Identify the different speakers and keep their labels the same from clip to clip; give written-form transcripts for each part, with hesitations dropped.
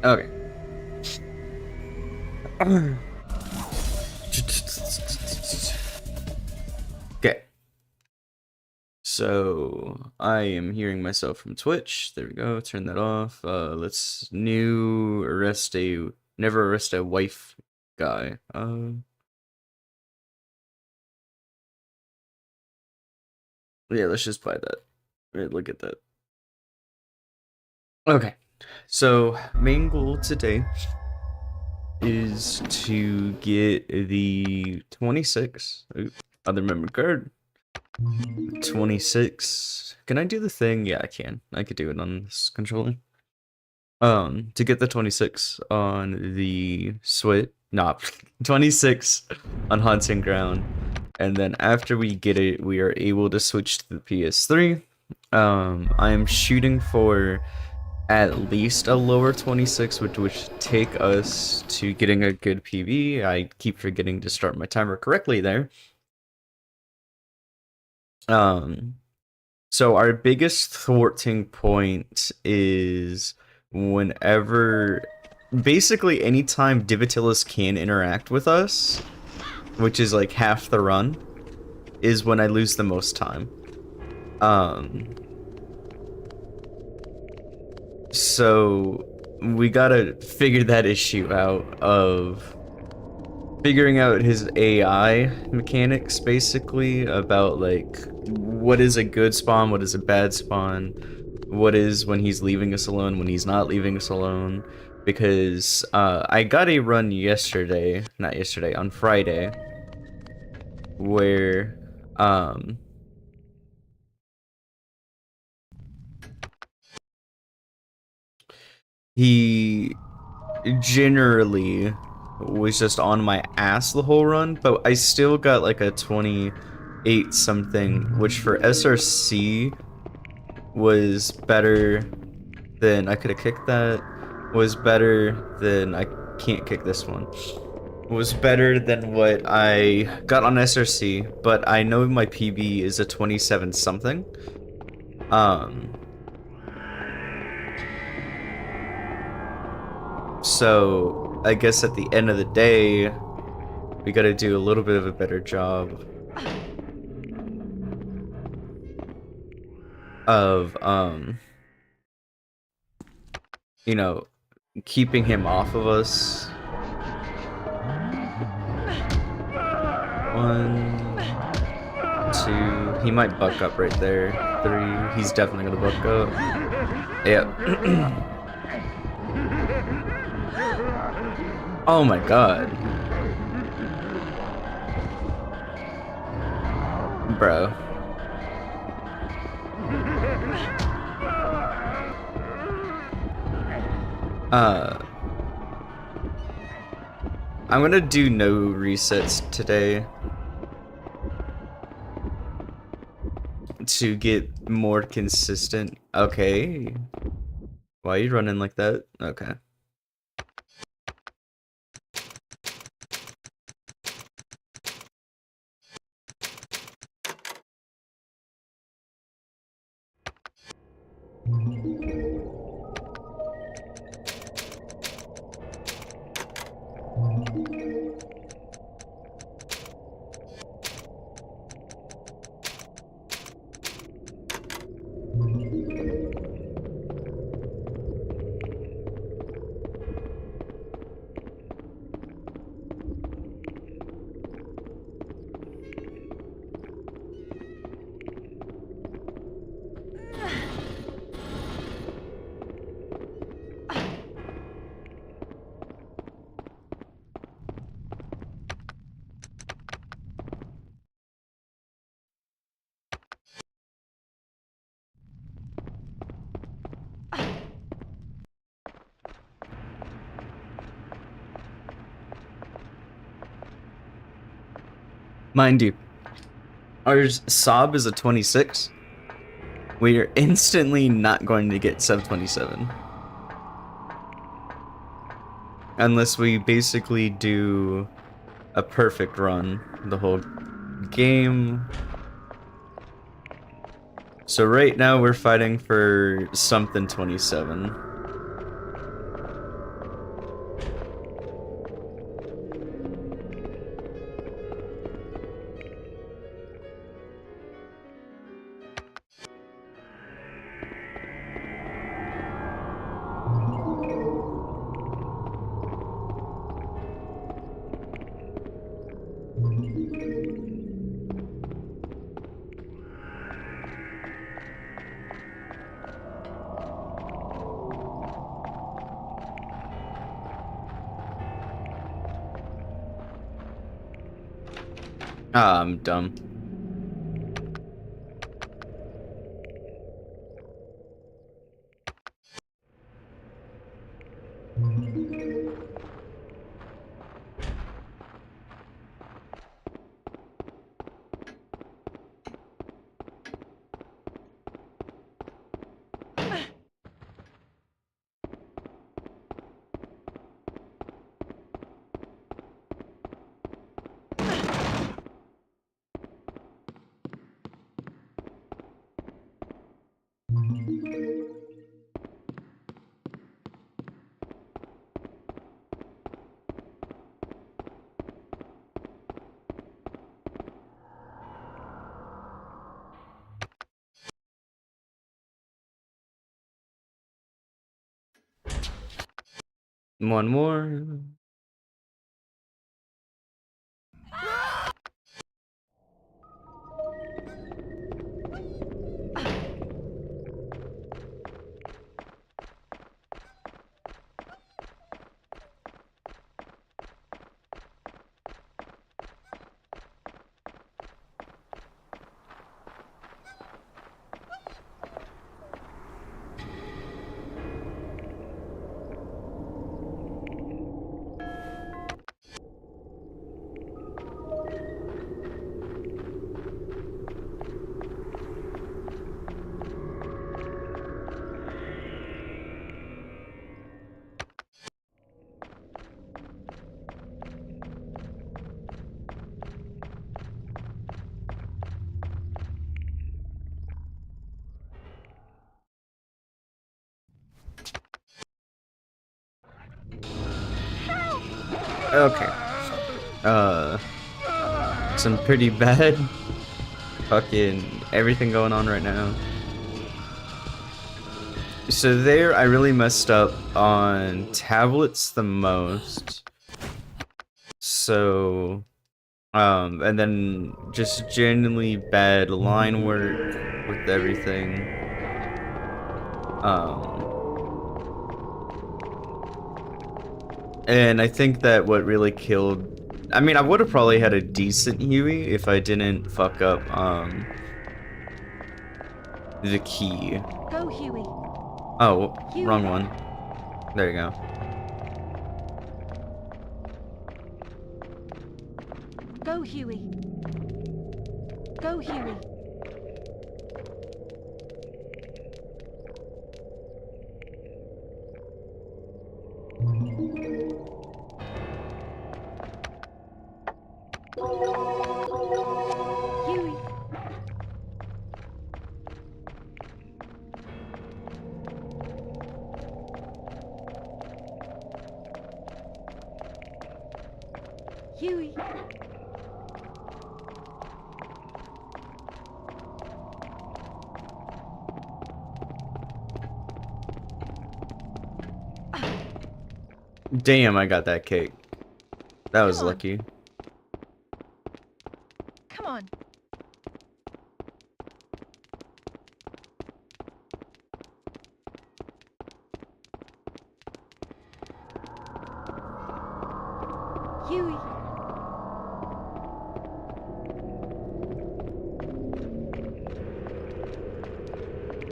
Speaker 1: Okay. Okay. So I am hearing myself from Twitch. There we go. Turn that off. Let's never arrest a wife guy. Yeah, let's just play that. Right, look at that. Okay. So main goal today is to get the 26. Other memory card. 26. Can I do the thing? Yeah, I can. I could do it on this controller. To get the 26 on the Switch. Nah, 26 on Hunting Ground. And then after we get it, we are able to switch to the PS3. I am shooting for at least a lower 26, which would take us to getting a good PB. I keep forgetting to start my timer correctly there. So our biggest thwarting point is whenever, basically anytime Divitilis can interact with us, which is like half the run, is when I lose the most time. So we gotta figure that issue out of figuring out his AI mechanics, basically, about like what is a good spawn, what is a bad spawn, what is when he's leaving us alone, when he's not leaving us alone. Because I got a run yesterday, not yesterday, on Friday, where he generally was just on my ass the whole run, but I still got like a 28 something, which for SRC was better than, I could have kicked that, was better than, I can't kick this one, was better than what I got on SRC, but I know my PB is a 27 something. So I guess at the end of the day, we gotta do a little bit of a better job of, you know, keeping him off of us. 1, 2, he might buck up right there. 3, he's definitely gonna buck up. Yep. Oh my god. Bro. I'm gonna do no resets today to get more consistent. Okay. Why are you running like that? Okay. Mind you, our Sob is a 26. We are instantly not going to get sub 27. Unless we basically do a perfect run the whole game. So right now we're fighting for something 27. Ah, I'm dumb. One more. Okay. Some pretty bad fucking everything going on right now. So there, I really messed up on tablets the most. So, and then just genuinely bad line work with everything. And I think that what really killed, I mean, I would have probably had a decent Huey if I didn't fuck up, the key.
Speaker 2: Go, Huey.
Speaker 1: Oh,
Speaker 2: Huey.
Speaker 1: wrong one. There you go.
Speaker 2: Go, Huey. Go, Huey. Huey. Huey.
Speaker 1: Damn, I got that cake. That was
Speaker 2: Come on.
Speaker 1: lucky.
Speaker 2: Come on. Huey.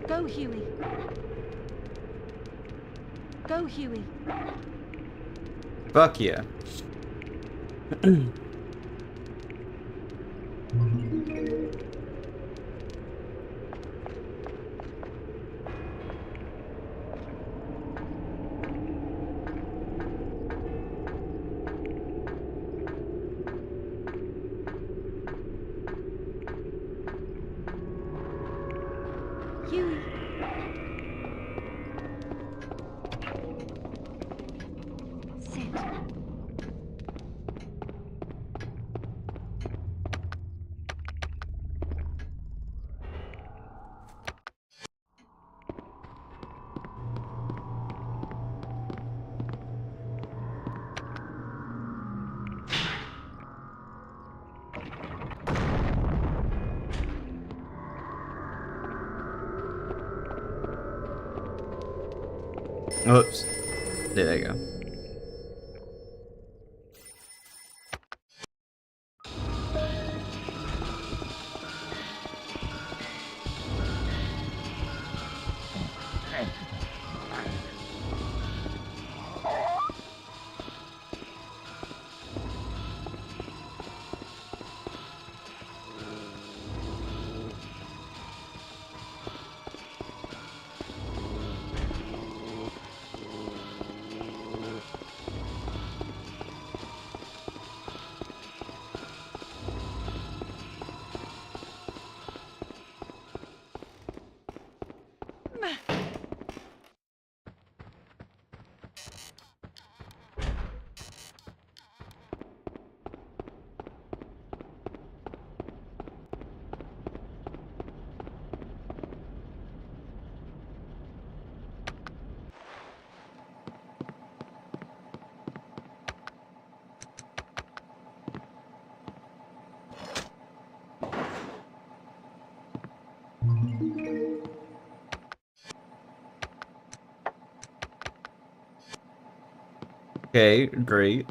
Speaker 2: Go, Huey. Go, Huey.
Speaker 1: Fuck yeah.
Speaker 2: Huey. Sit.
Speaker 1: Oops. There you go. Okay, great.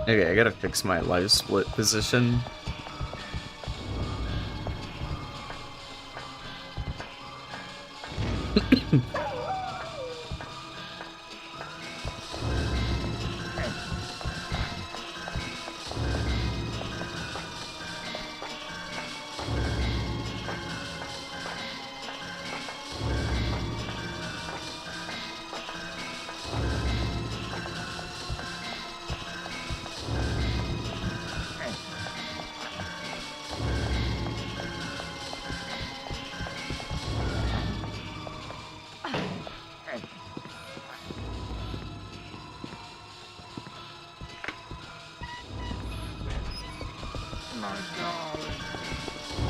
Speaker 1: Okay, I gotta fix my live split position.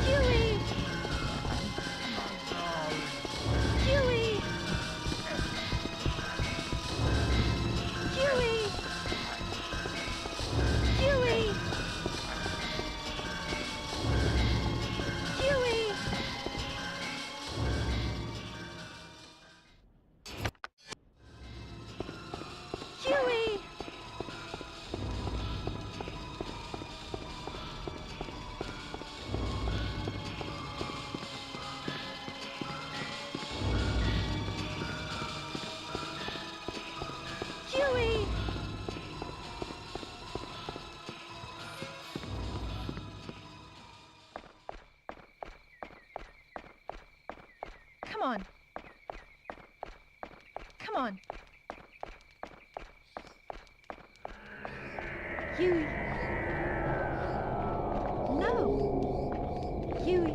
Speaker 2: Huey! Huey! Huey! Huey! Huey! Huey! Huey! Come on. Come on. Huey. No. Huey.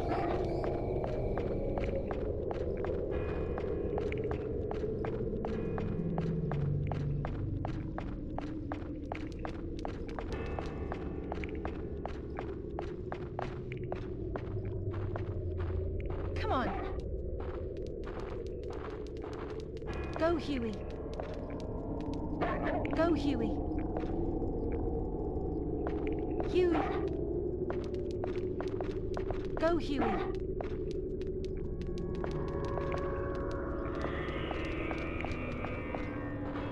Speaker 2: Come on. Go, Huey. Go, Huey. Huey. Go, Huey.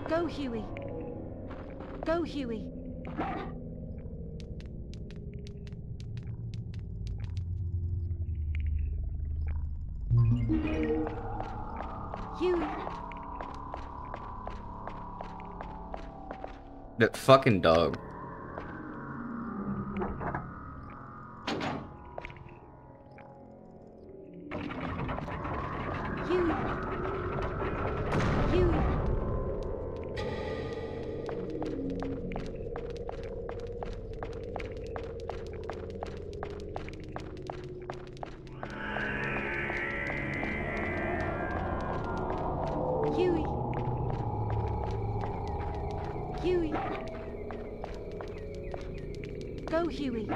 Speaker 2: Go, Huey. Go, Huey. Huey.
Speaker 1: That fucking dog.
Speaker 2: Huey. Huey. Huey. Huey. Go, Huey.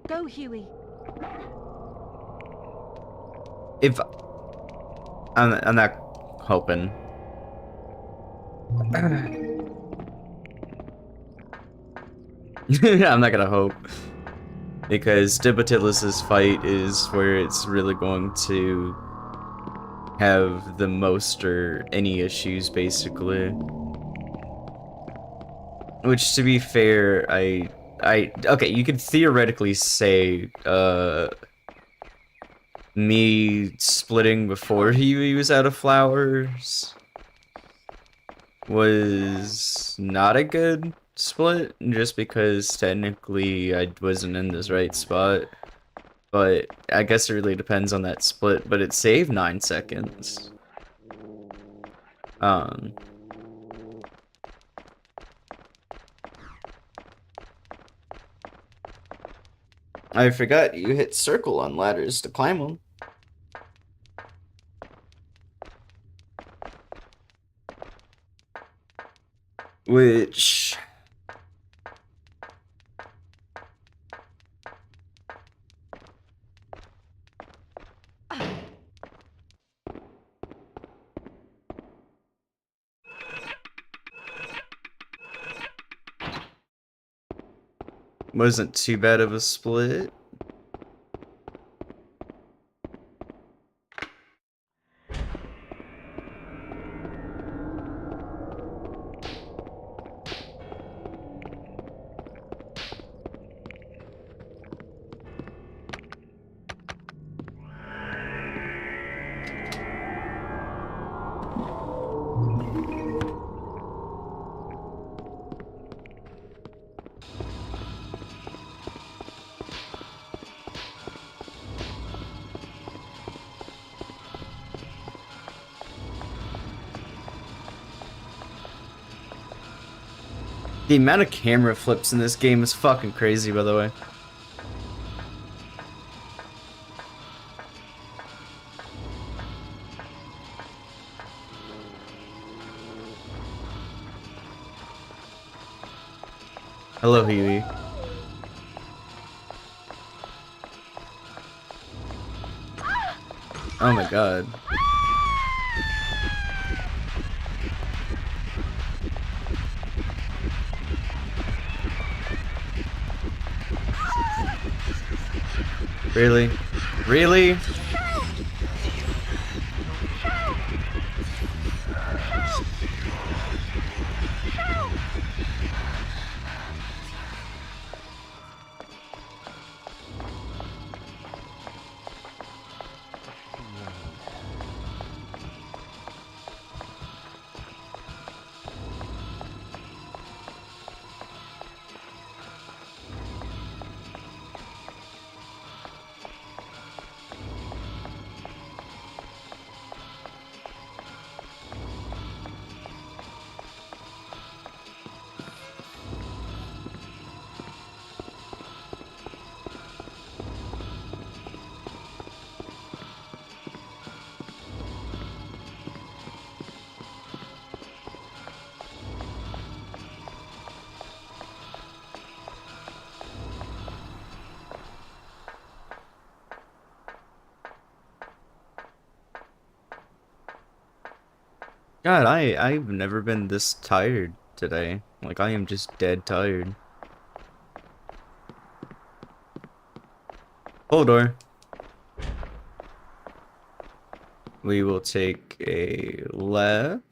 Speaker 2: Go, Huey.
Speaker 1: If I'm not hoping. I'm not gonna hope, because Dibatilis's fight is where it's really going to have the most or any issues, basically. Which, to be fair, okay, you could theoretically say, me splitting before he was out of flowers was not a good split, just because technically I wasn't in this right spot. But I guess it really depends on that split, but it saved 9 seconds. I forgot you hit circle on ladders to climb them. Which... wasn't too bad of a split. The amount of camera flips in this game is fucking crazy, by the way. Hello, Huey. Oh my god. Really? Really? God, I've never been this tired today. Like, I am just dead tired. Hold on. We will take a left.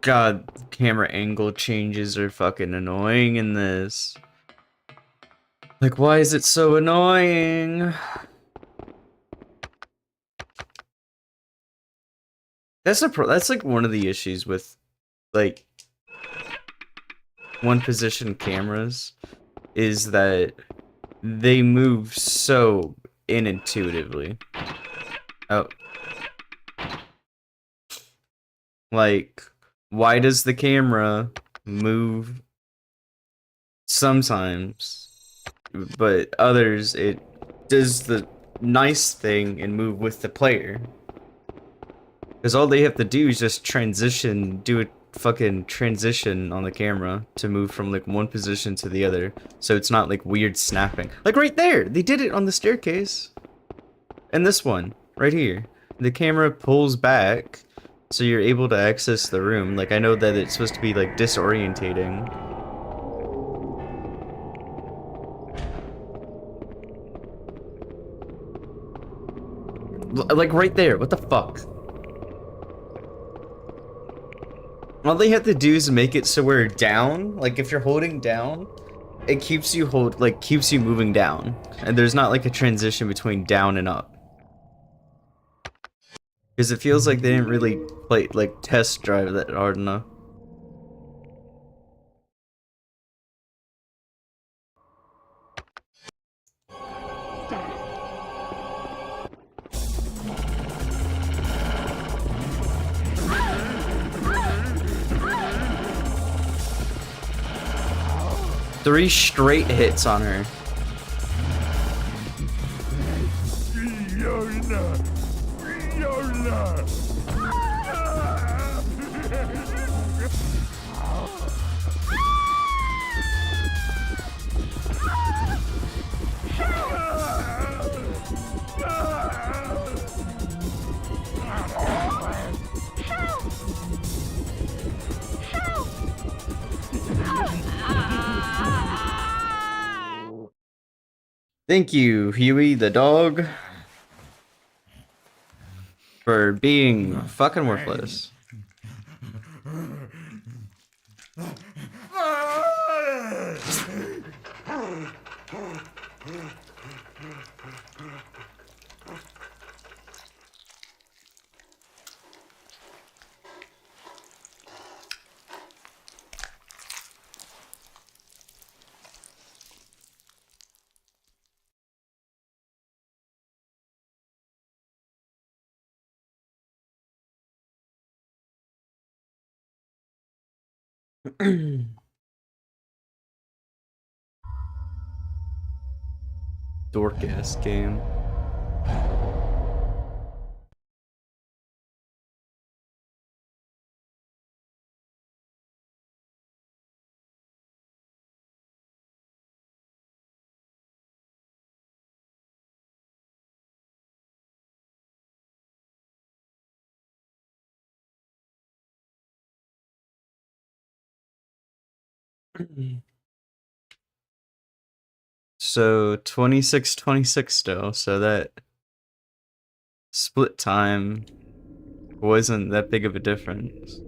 Speaker 1: God, camera angle changes are fucking annoying in this. Like, why is it so annoying? That's like one of the issues with like one position cameras is that they move so inintuitively. Oh, like why does the camera move sometimes, but others it does the nice thing and move with the player? Because all they have to do is just do a fucking transition on the camera to move from like one position to the other. So it's not like weird snapping. Like right there, they did it on the staircase. And this one, right here. The camera pulls back so you're able to access the room. Like I know that it's supposed to be like disorientating. Like right there, what the fuck? All they have to do is make it so we're down. Like if you're holding down, it keeps you keeps you moving down. And there's not like a transition between down and up. Because it feels like they didn't really test drive that hard enough. Three straight hits on her. Thank you, Huey the dog, for being fucking worthless. Dork-ass game. So 26-26 still, so that split time wasn't that big of a difference.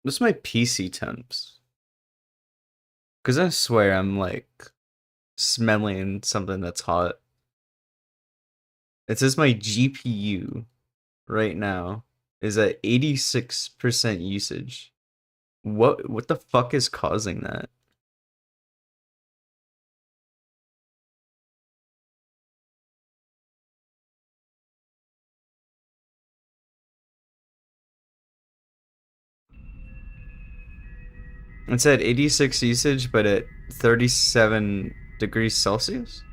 Speaker 1: What's my PC temps? Because I swear I'm like smelling something that's hot. It says my GPU right now is at 86% usage. What the fuck is causing that? It's at 86 usage, but at 37 degrees Celsius?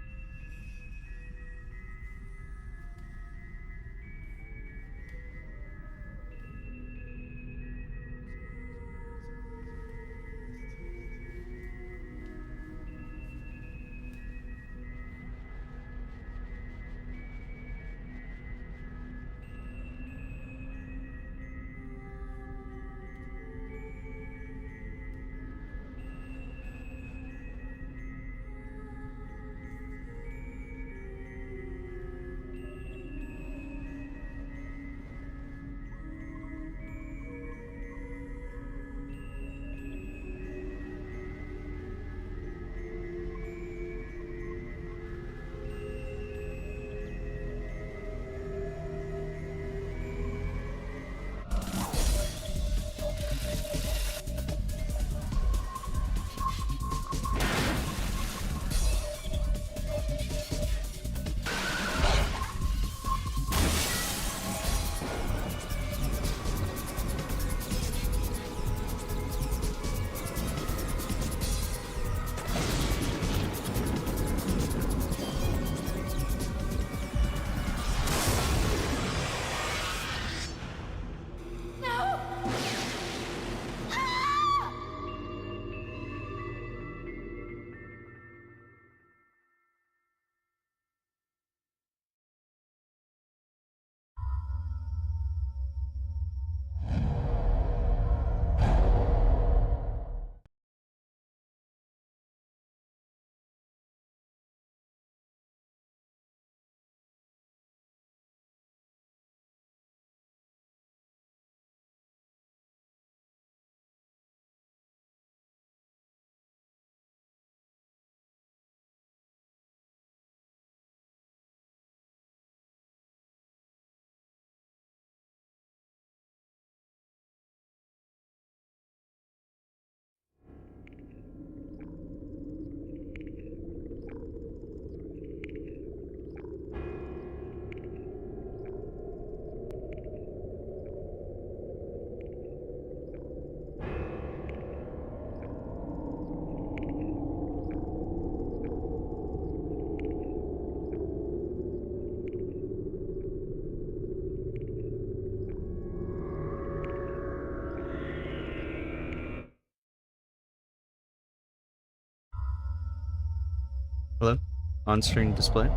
Speaker 1: Hello? On-screen display?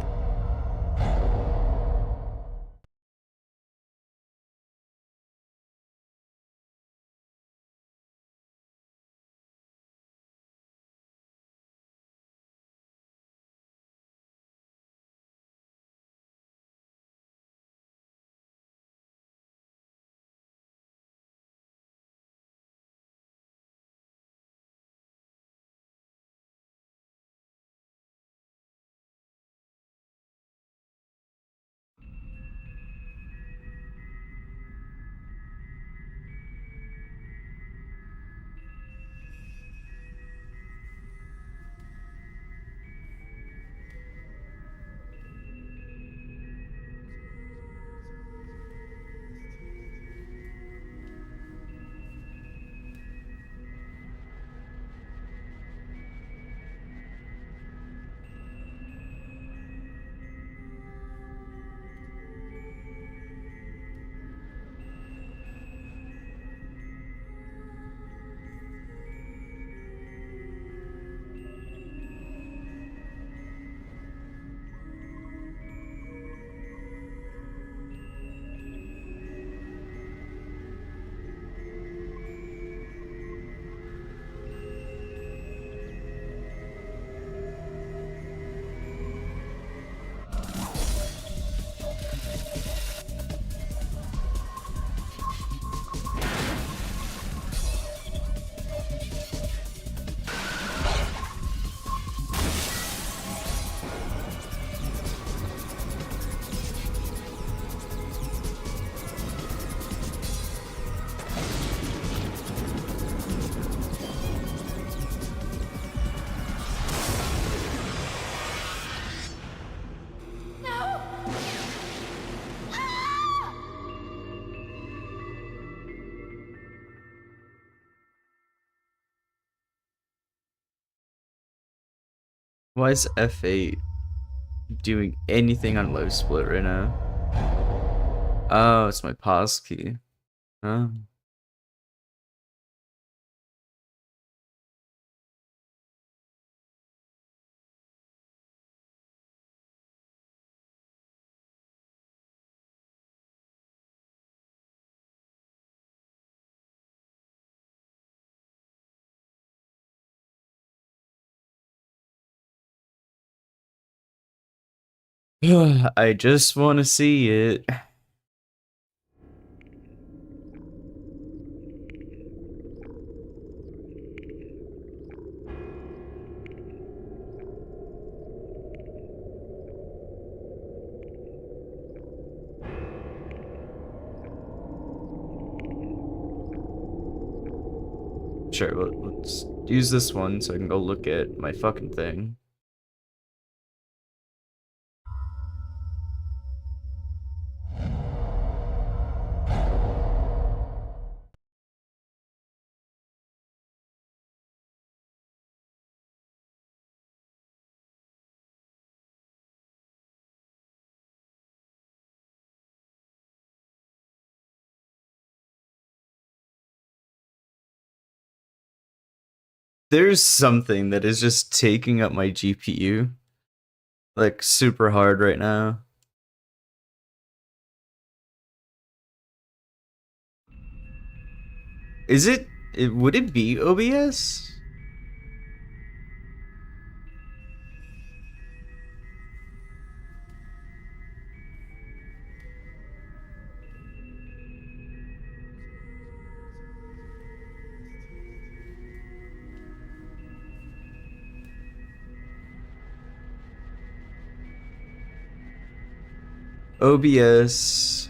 Speaker 1: Why is F8 doing anything on low split right now? Oh, it's my pause key. Oh. I just want to see it. Sure, let's use this one so I can go look at my fucking thing. There's something that is just taking up my GPU like super hard right now. Is it would it be OBS? OBS.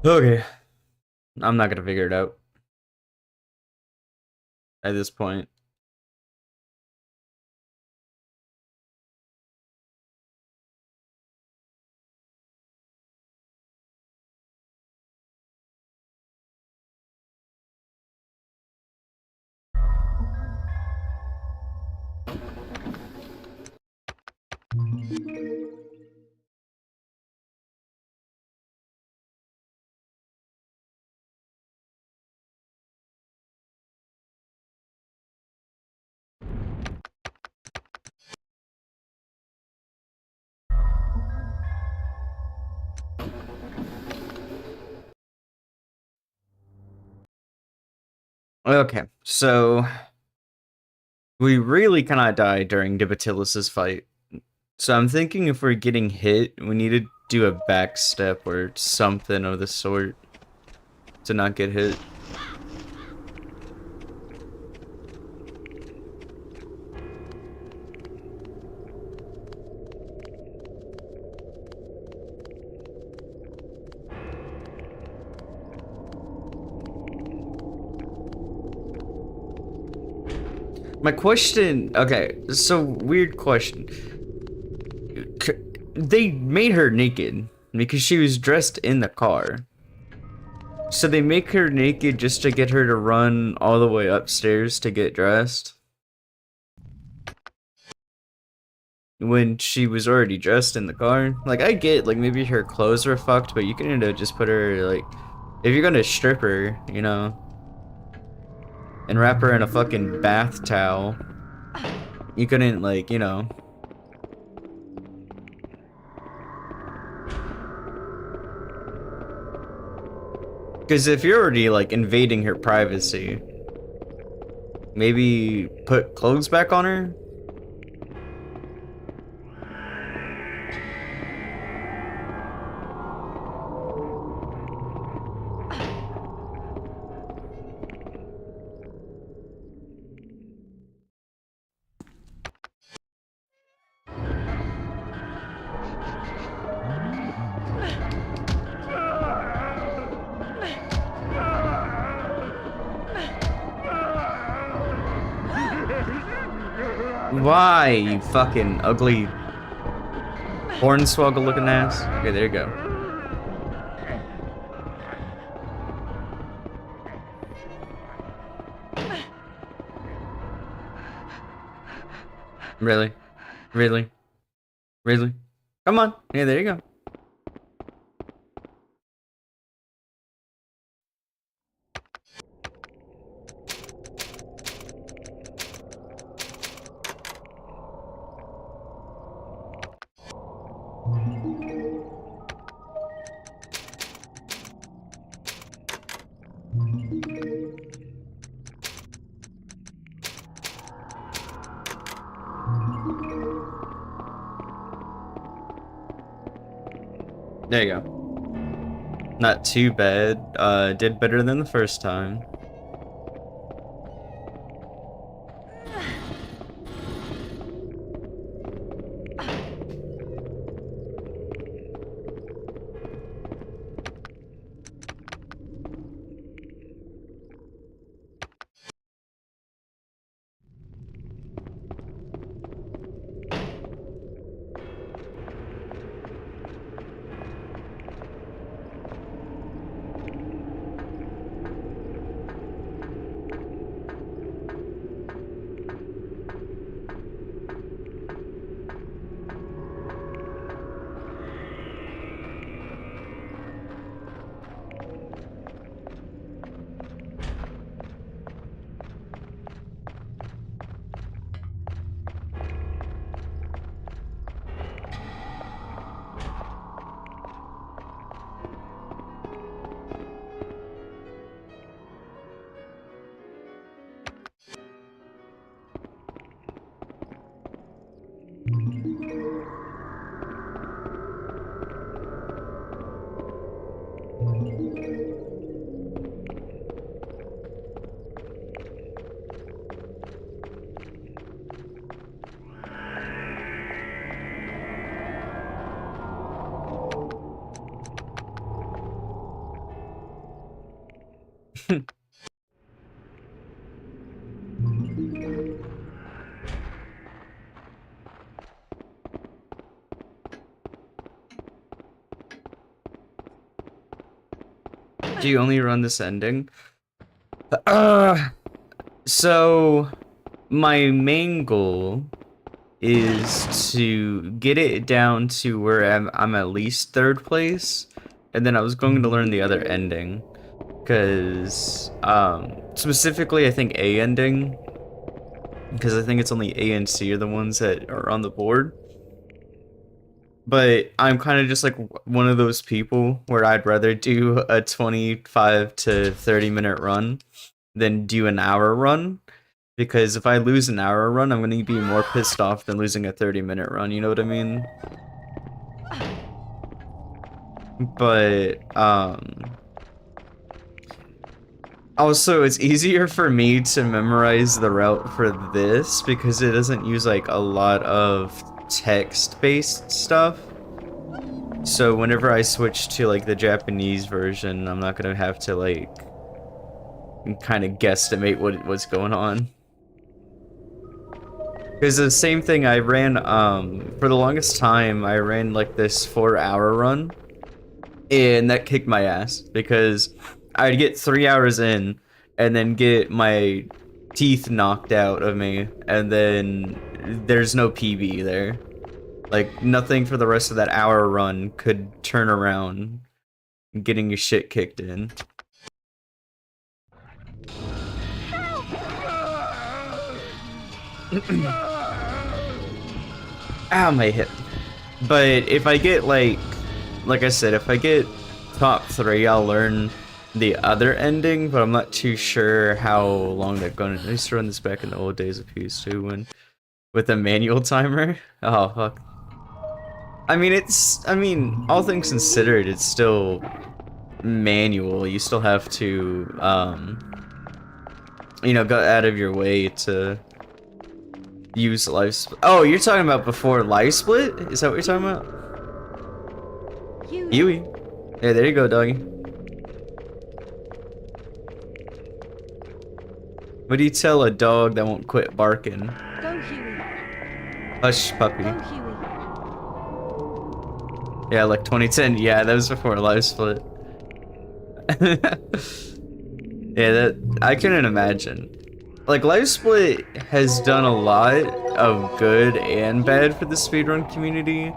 Speaker 1: Okay. I'm not gonna figure it out at this point. Okay, so we really cannot die during Dibatilis's fight. So I'm thinking if we're getting hit, we need to do a back step or something of the sort to not get hit. My question, okay, so weird question. They made her naked because she was dressed in the car. So they make her naked just to get her to run all the way upstairs to get dressed? When she was already dressed in the car? Like, I get, like, maybe her clothes were fucked, but you can just put her, like, if you're gonna strip her, you know, and wrap her in a fucking bath towel, you couldn't, like, you know. Because if you're already, like, invading her privacy, maybe put clothes back on her? Why, you fucking ugly hornswoggle looking ass? Okay, there you go. Really? Really? Really? Come on. Yeah, there you go. There you go. Not too bad. Did better than the first time. Do you only run this ending? So my main goal is to get it down to where I'm at least 3rd place, and then I was going to learn the other ending, because specifically I think A ending, because I think it's only A and C are the ones that are on the board. But I'm kind of just like one of those people where I'd rather do a 25 to 30-minute run than do an hour run. Because if I lose an hour run, I'm going to be more pissed off than losing a 30-minute run, you know what I mean? But, also, it's easier for me to memorize the route for this because it doesn't use, like, a lot of text-based stuff. So whenever I switch to, like, the Japanese version, I'm not gonna have to, like, kind of guesstimate what's going on. Because the same thing I ran, for the longest time, I ran, like, this 4-hour run, and that kicked my ass, because I'd get 3 hours in, and then get my teeth knocked out of me, and then there's no PB there. Like, nothing for the rest of that hour run could turn around getting your shit kicked in. Ow, my hip. But if I get, like I said, if I get top 3, I'll learn the other ending, but I'm not too sure how long they're going to. I used to run this back in the old days of PS2 when, with a manual timer. Oh, fuck. I mean, all things considered, it's still manual. You still have to, you know, go out of your way to use life split. Oh, you're talking about before life split? Is that what you're talking about? Huey. Hey, there you go, doggy. What do you tell a dog that won't quit barking?
Speaker 2: Go, Huey.
Speaker 1: Hush, puppy.
Speaker 2: Go, Huey.
Speaker 1: Yeah, like 2010. Yeah, that was before life split. Yeah, that I couldn't imagine. Like, Life Split has done a lot of good and bad for the speedrun community.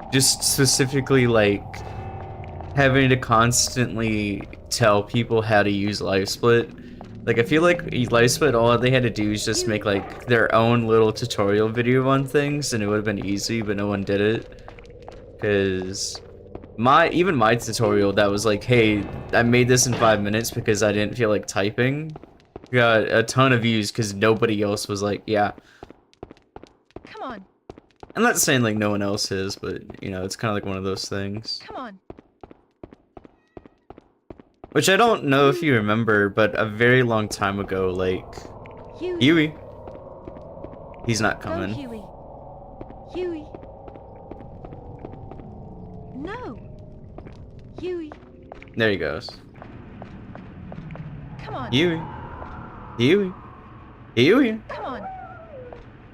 Speaker 1: Just specifically, like, having to constantly tell people how to use Life Split. Like, I feel like Life Split, all they had to do is just make, like, their own little tutorial video on things, and it would have been easy, but no one did it. Because even my tutorial that was like, hey, I made this in 5 minutes because I didn't feel like typing, got a ton of views because nobody else was like, yeah.
Speaker 2: Come on.
Speaker 1: I'm not saying like no one else is, but you know, it's kind of like one of those things.
Speaker 2: Come on.
Speaker 1: Which I don't know if you remember, but a very long time ago, like, Huey. He's not coming.
Speaker 2: Go, Huey. Huey. No. Huey.
Speaker 1: There he goes.
Speaker 2: Come on.
Speaker 1: Huey. Huey. Huey.
Speaker 2: Come on.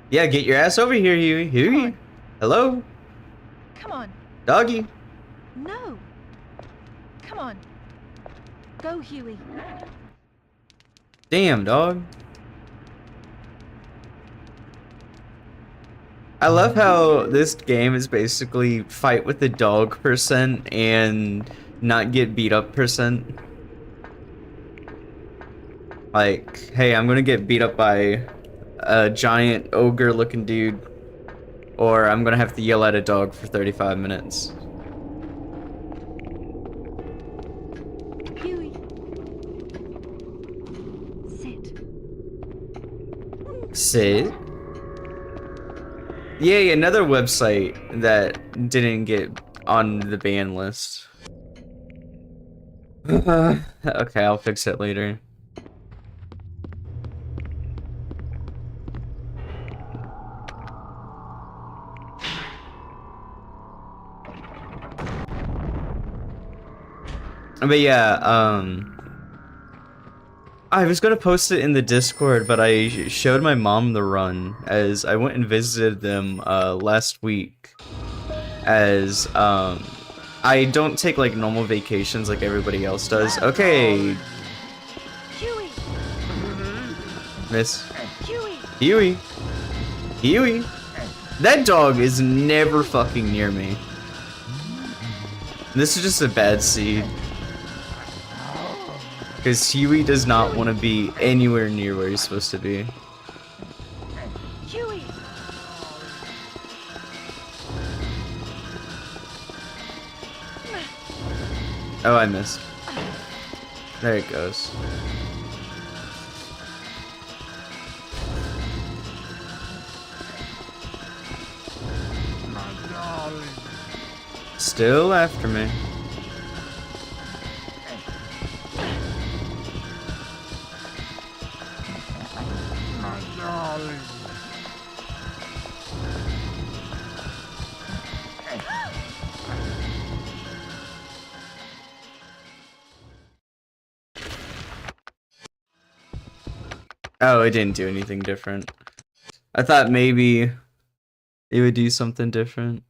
Speaker 1: Yeah, get your ass over here, Huey. Huey. Hello?
Speaker 2: Come on.
Speaker 1: Doggy.
Speaker 2: No. Come on. Go, Huey.
Speaker 1: Damn, dog. I love how this game is basically fight with the dog % and not get beat up %. Like, hey, I'm gonna get beat up by a giant ogre looking dude, or I'm gonna have to yell at a dog for 35 minutes.
Speaker 2: Huey. Sit.
Speaker 1: Sit? Yay, another website that didn't get on the ban list. Okay, I'll fix it later. But yeah, I was gonna post it in the Discord, but I showed my mom the run as I went and visited them last week. As I don't take like normal vacations like everybody else does. Okay,
Speaker 2: Huey!
Speaker 1: Miss
Speaker 2: Huey!
Speaker 1: Huey, Huey. That dog is never fucking near me. This is just a bad seed. Because Huey does not want to be anywhere near where he's supposed to be.
Speaker 2: Huey!
Speaker 1: Oh, I missed. There it goes. Still after me. Oh, it didn't do anything different. I thought maybe it would do something different.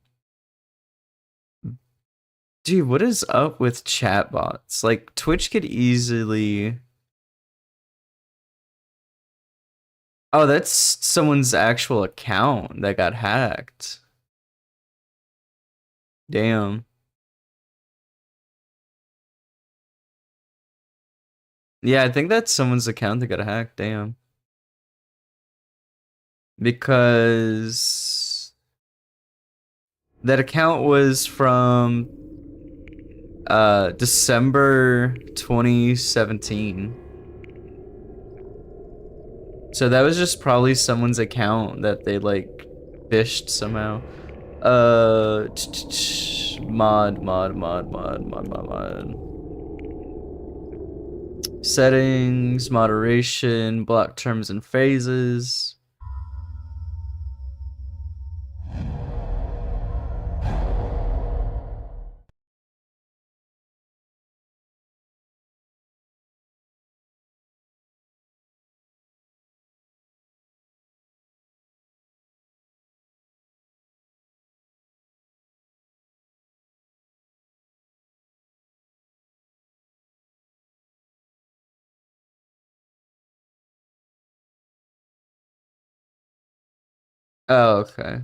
Speaker 1: Dude, what is up with chatbots? Like, Twitch could easily... Oh, that's someone's actual account that got hacked. Damn. Yeah, I think that's someone's account that got hacked. Damn. Because that account was from December 2017. So that was just probably someone's account that they like phished somehow. Mod. Settings, moderation, block terms and phrases. Oh, okay.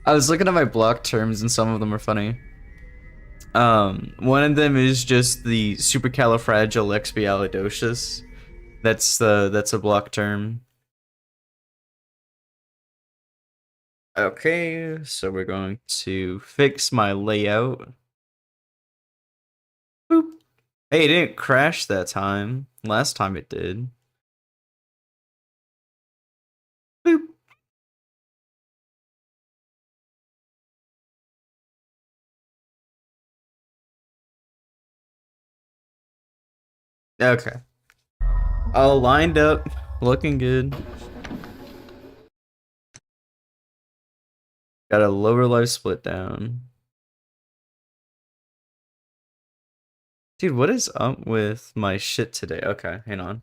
Speaker 1: I was looking at my block terms and some of them are funny. One of them is just the supercalifragilisticexpialidocious. That's a block term. Okay, so we're going to fix my layout. Boop. Hey, it didn't crash that time. Last time it did. Boop. Okay. All lined up, looking good. Got a lower life split down. Dude, what is up with my shit today? Okay, hang on.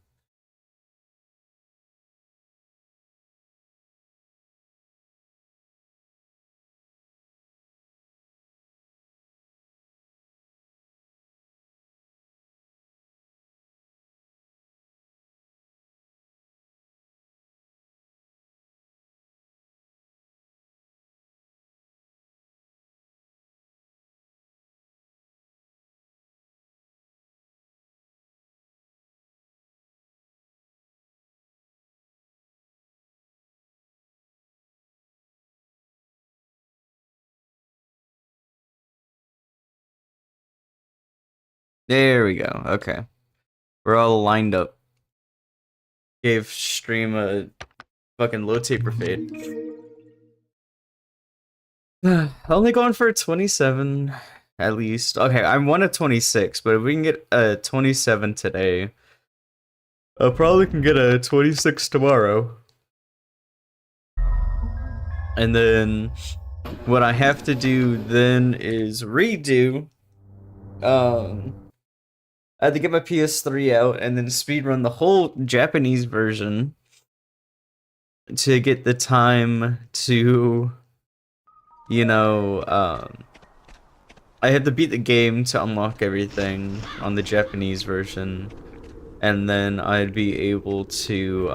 Speaker 1: There we go. Okay. We're all lined up. Gave stream a fucking low taper fade. Only going for a 27 at least. Okay, I want a 26, but if we can get a 27 today, I probably can get a 26 tomorrow. And then what I have to do then is redo. I had to get my PS3 out and then speedrun the whole Japanese version to get the time to, you know, I had to beat the game to unlock everything on the Japanese version, and then I'd be able to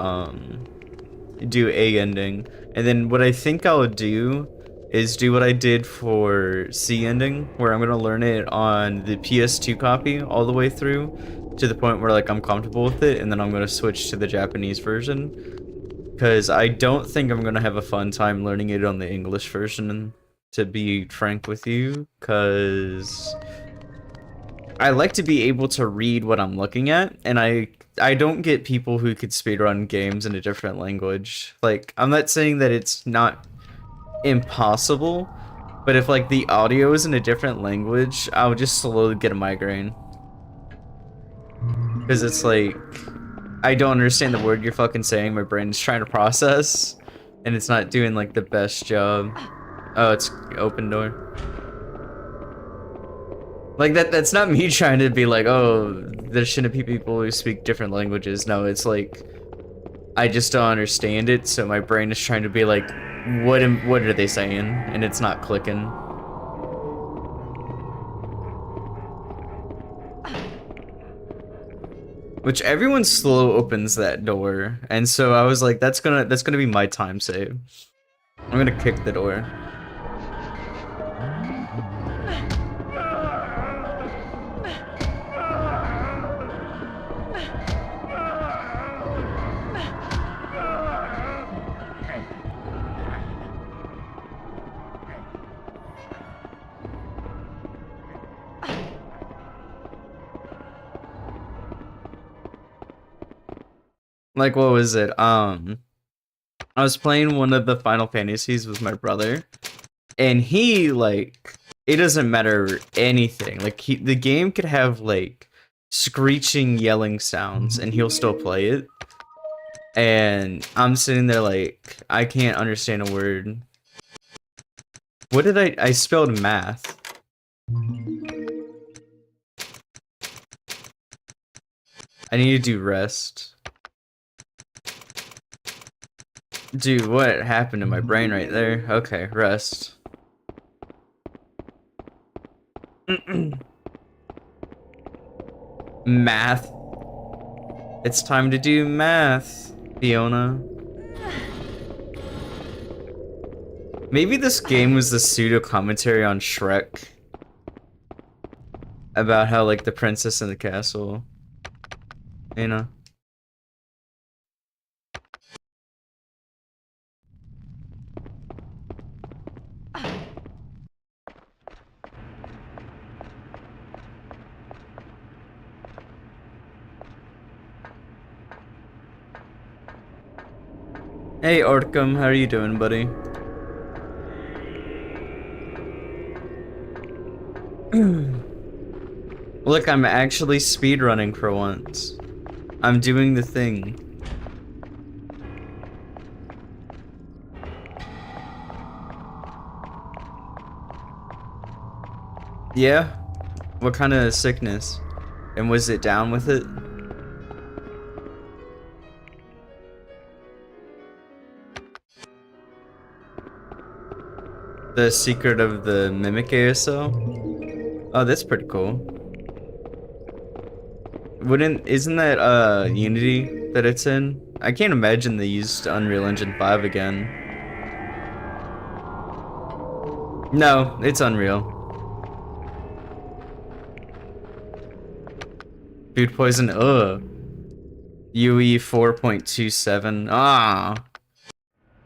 Speaker 1: do a ending. And then what I think I'll do is do what I did for C ending, where I'm gonna learn it on the PS2 copy all the way through to the point where like I'm comfortable with it, and then I'm gonna switch to the Japanese version because I don't think I'm gonna have a fun time learning it on the English version, to be frank with you, because I like to be able to read what I'm looking at, and I don't get people who could speedrun games in a different language. Like, I'm not saying that it's not impossible, but if like the audio is in a different language, I would just slowly get a migraine. Because it's like, I don't understand the word you're fucking saying, my brain is trying to process, and it's not doing like the best job. Oh, it's open door. Like that's not me trying to be like, oh, there shouldn't be people who speak different languages. No, it's like I just don't understand it, so my brain is trying to be like, what are they saying? And it's not clicking. Which everyone slow opens that door, and so I was like, that's gonna be my time save. I'm gonna kick the door. Like, what was it? I was playing one of the Final Fantasies with my brother, and he, like, it doesn't matter anything. Like, the game could have, like, screeching, yelling sounds, and he'll still play it. And I'm sitting there like, I can't understand a word. What did I spelled math. I need to do rest. Dude, what happened to my brain right there? Okay, rest. Math. It's time to do math, Fiona. Maybe this game was the pseudo commentary on Shrek. About how, like, the princess in the castle. You know? Hey Arkham, how are you doing, buddy? Look, I'm actually speedrunning for once. I'm doing the thing. Yeah? What kind of sickness? And was it down with it? The secret of the mimic ASO? Oh, that's pretty cool. Isn't that Unity that it's in? I can't imagine they used Unreal Engine 5 again. No, it's Unreal. Food poison, ugh. UE 4.27, ah.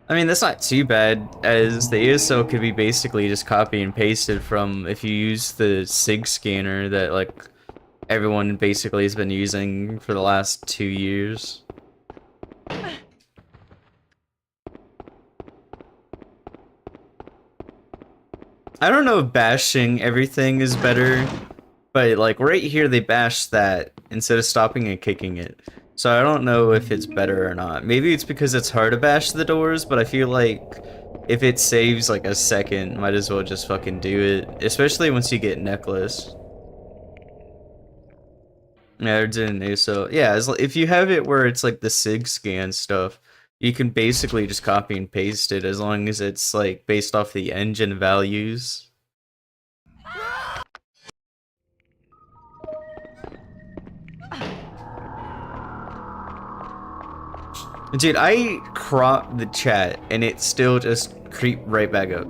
Speaker 1: I mean, that's not too bad, as the ASO could be basically just copy and pasted from if you use the SIG scanner that, like, everyone basically has been using for the last 2 years. I don't know if bashing everything is better, but, like, right here they bash that instead of stopping and kicking it. So I don't know if it's better or not. Maybe it's because it's hard to bash the doors, but I feel like if it saves like a second, might as well just fucking do it. Especially once you get necklace. Yeah, I didn't know. So yeah, if you have it where it's like the SIG scan stuff, you can basically just copy and paste it as long as it's like based off the engine values. Dude, I cropped the chat and it still just creeped right back up.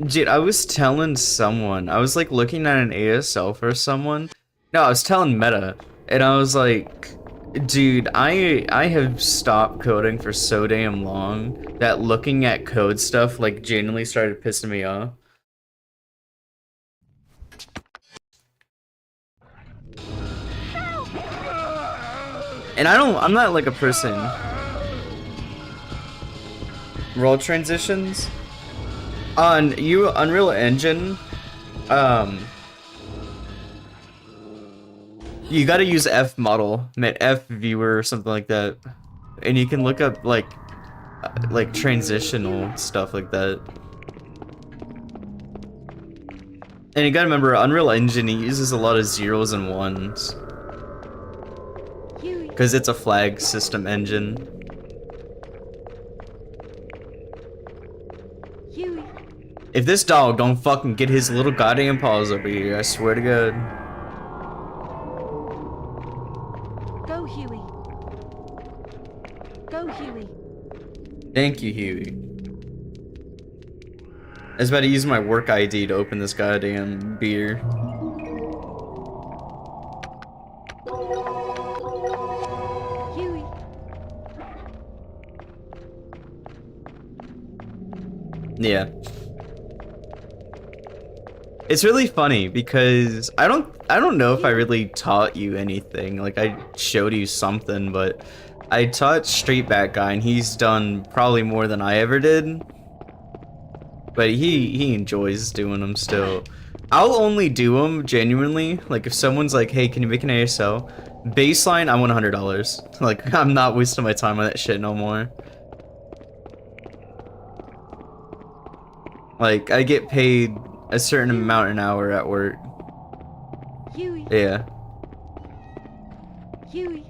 Speaker 1: Dude, I was telling someone, I was like looking at an ASL for someone. No, I was telling Meta, and I was like, dude, I have stopped coding for so damn long that looking at code stuff like genuinely started pissing me off. And I'm not like a person. Role transitions? On Unreal Engine, you gotta use F model, F viewer or something like that. And you can look up like transitional stuff like that. And you gotta remember, Unreal Engine, it uses a lot of zeros and ones. Because it's a flag system engine. If this dog don't fucking get his little goddamn paws over here, I swear to God.
Speaker 2: Go, Huey. Go, Huey.
Speaker 1: Thank you, Huey. I was about to use my work ID to open this goddamn beer.
Speaker 2: Huey.
Speaker 1: Yeah. It's really funny because I don't know if I really taught you anything. Like I showed you something, but I taught Street Bat Guy and he's done probably more than I ever did. But he enjoys doing them still. I'll only do them genuinely. Like if someone's like, "Hey, can you make an ASL?" Baseline, I want $100. Like I'm not wasting my time on that shit no more. Like I get paid a certain amount an hour at work.
Speaker 2: Huey.
Speaker 1: Yeah.
Speaker 2: Huey.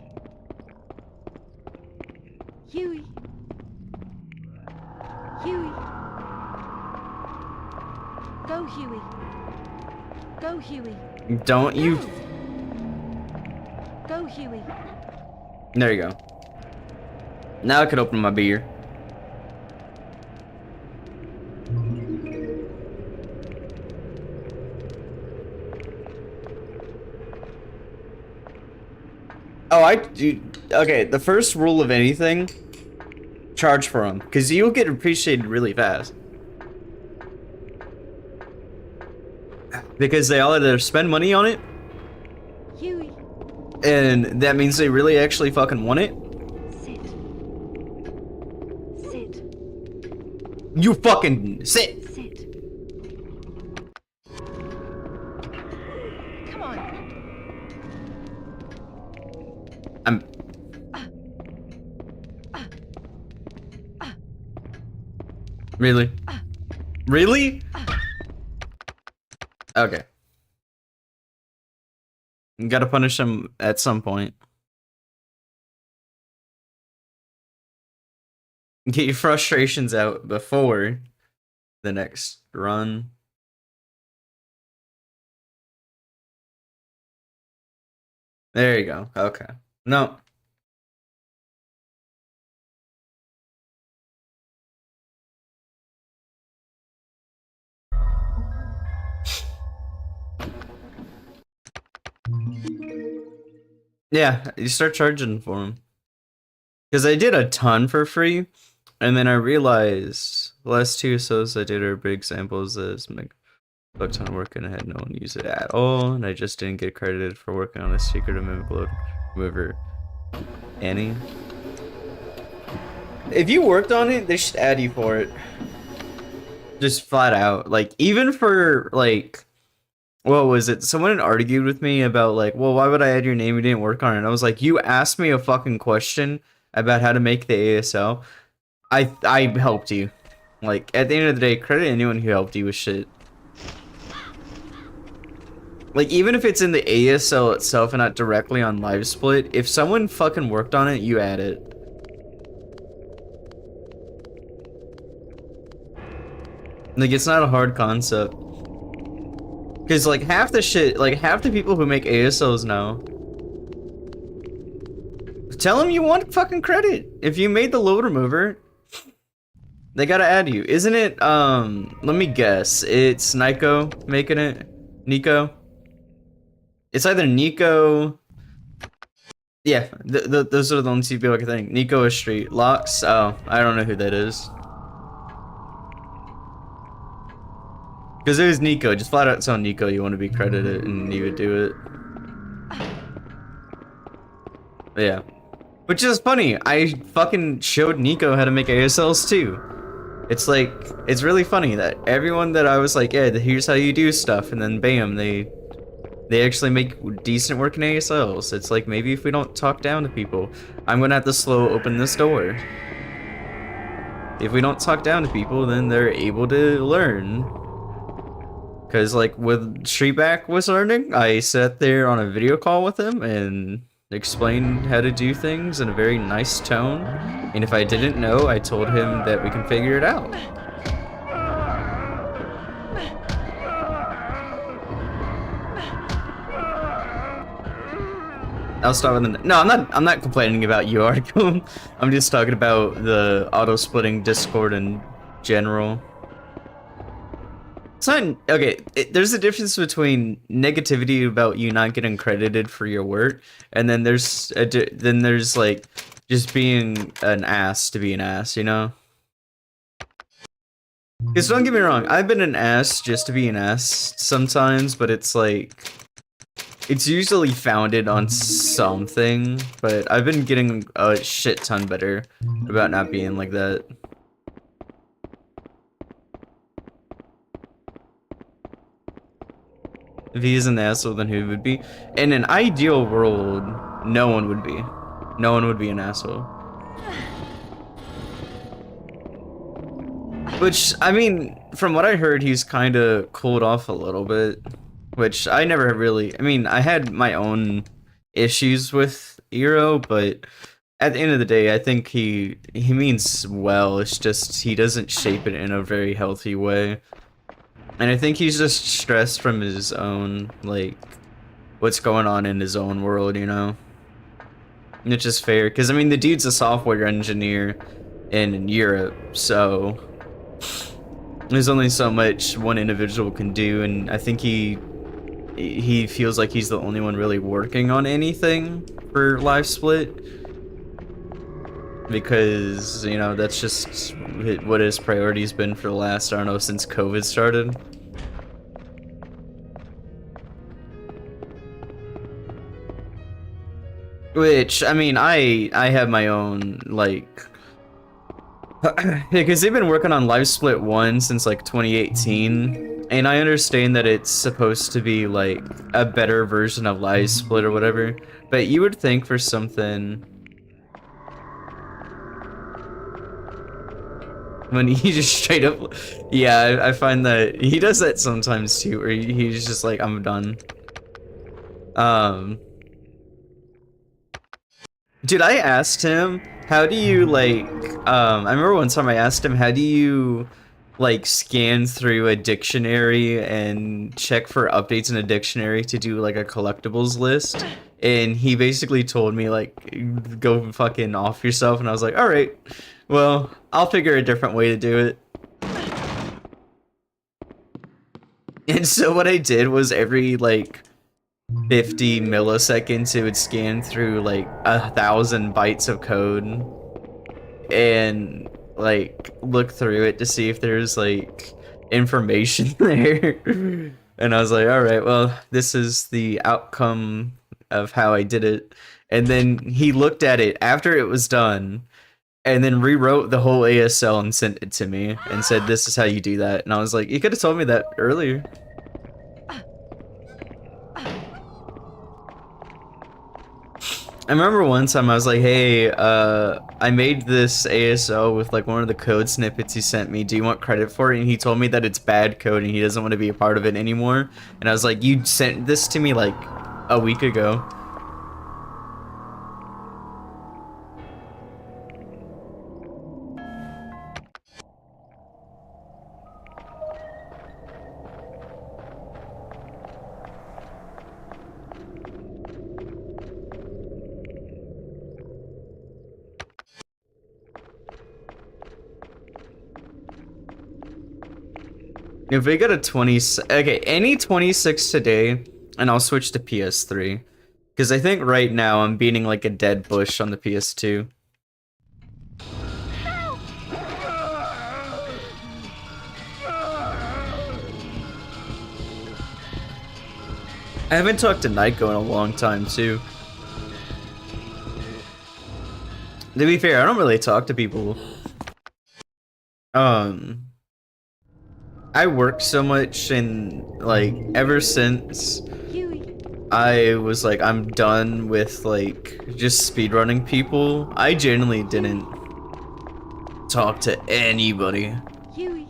Speaker 2: Huey. Huey. Go, Huey. Go, Huey.
Speaker 1: Don't you?
Speaker 2: Go, Huey.
Speaker 1: There you go. Now I can open my beer. Oh, okay, the first rule of anything, charge for them, because you'll get appreciated really fast. Because they all either spend money on it,
Speaker 2: Huey.
Speaker 1: and that means they really actually fucking want it.
Speaker 2: Sit. Sit.
Speaker 1: You fucking sit!
Speaker 2: Sit. Come on.
Speaker 1: I'm... Really? Really? Okay. You gotta punish him at some point. Get your frustrations out before the next run. There you go. Okay. No. Yeah, you start charging for them. Because I did a ton for free, and then I realized the last two shows I did are big examples. Booked on working ahead, no one used it at all, and I just didn't get credited for working on a secret mimic load mover. Annie? If you worked on it, they should add you for it. Just flat out. Like, even for, like, what was it? Someone had argued with me about, like, well, why would I add your name? You didn't work on it. And I was like, you asked me a fucking question about how to make the ASL. I helped you. Like, at the end of the day, credit anyone who helped you with shit. Like, even if it's in the ASL itself and not directly on LiveSplit, if someone fucking worked on it, you add it. Like, it's not a hard concept. Because, like, half the shit, like, half the people who make ASLs now, tell them you want fucking credit. If you made the load remover, they gotta add you. Isn't it, let me guess. It's Nico making it? Nico? It's either Nico... Yeah, those are the only two people I can think. Nico or Street. Locks? Oh, I don't know who that is. Because it was Nico. Just flat out tell Nico you want to be credited and you would do it. Yeah. Which is funny. I fucking showed Nico how to make ASLs too. It's like, it's really funny that everyone that I was like, yeah, here's how you do stuff, and then bam, they actually make decent working ASLs. It's like, maybe if we don't talk down to people, I'm gonna have to slow open this door. If we don't talk down to people, then they're able to learn. Because, like, with Streetback was learning, I sat there on a video call with him and explained how to do things in a very nice tone. And if I didn't know, I told him that we can figure it out. I'll start with the... No, I'm not complaining about you, Article. I'm just talking about the auto-splitting Discord in general. It's not... Okay, there's a difference between negativity about you not getting credited for your work, and then there's like, just being an ass to be an ass, you know? Because don't get me wrong, I've been an ass just to be an ass sometimes, but it's like... It's usually founded on something, but I've been getting a shit ton better about not being like that. If he is an asshole, then who would be? In an ideal world, no one would be. No one would be an asshole. Which, I mean, from what I heard, he's kind of cooled off a little bit. Which I never really... I mean, I had my own issues with Eero, but at the end of the day, I think he means well. It's just he doesn't shape it in a very healthy way. And I think he's just stressed from his own, like, what's going on in his own world, you know? Which is fair, because, I mean, the dude's a software engineer in Europe, so... There's only so much one individual can do, and I think he feels like he's the only one really working on anything for LiveSplit. Because, you know, that's just what his priority's been for the last, I don't know, since COVID started. Which, I mean, I have my own, like... Because they've been working on LiveSplit 1 since, like, 2018. And I understand that it's supposed to be, like, a better version of LiveSplit or whatever. But you would think for something... When he just straight up... Yeah, I find that... He does that sometimes, too, where he's just like, I'm done. Dude, I asked him, how do you, like... I remember one time I asked him, how do you... like, scan through a dictionary and check for updates in a dictionary to do, like, a collectibles list. And he basically told me, like, go fucking off yourself. And I was like, alright, well, I'll figure a different way to do it. And so what I did was every, like, 50 milliseconds, it would scan through, like, 1,000 bytes of code. And... like, look through it to see if there's, like, information there. And I was like, all right, well, this is the outcome of how I did it. And then he looked at it after it was done and then rewrote the whole ASL and sent it to me and said, this is how you do that. And I was like, you could have told me that earlier. I remember one time I was like, hey, I made this ASL with like one of the code snippets he sent me. Do you want credit for it? And he told me that it's bad code and he doesn't want to be a part of it anymore. And I was like, you sent this to me like a week ago. If we get a 20, okay, any 26 today, and I'll switch to PS3. Because I think right now I'm beating like a dead bush on the PS2. I haven't talked to Nico in a long time too. To be fair, I don't really talk to people. I work so much and like ever since
Speaker 2: Huey.
Speaker 1: I was like, I'm done with like just speedrunning people, I genuinely didn't talk to anybody.
Speaker 2: Huey.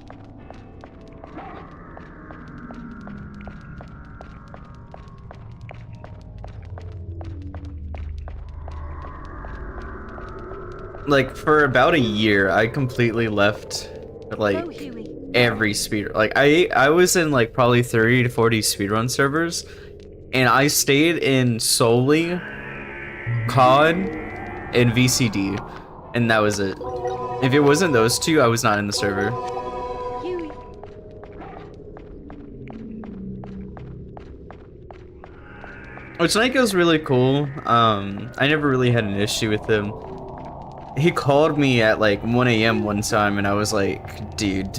Speaker 1: Like for about a year, I completely left
Speaker 2: Go,
Speaker 1: like
Speaker 2: Huey.
Speaker 1: every speed. Like I was in like probably 30 to 40 speedrun servers, and I stayed in solely COD and VCD, and that was it. If it wasn't those two, I was not in the server.
Speaker 2: Huey.
Speaker 1: Which Nico's really cool. I never really had an issue with him. He called me at like 1 AM one time and I was like, dude,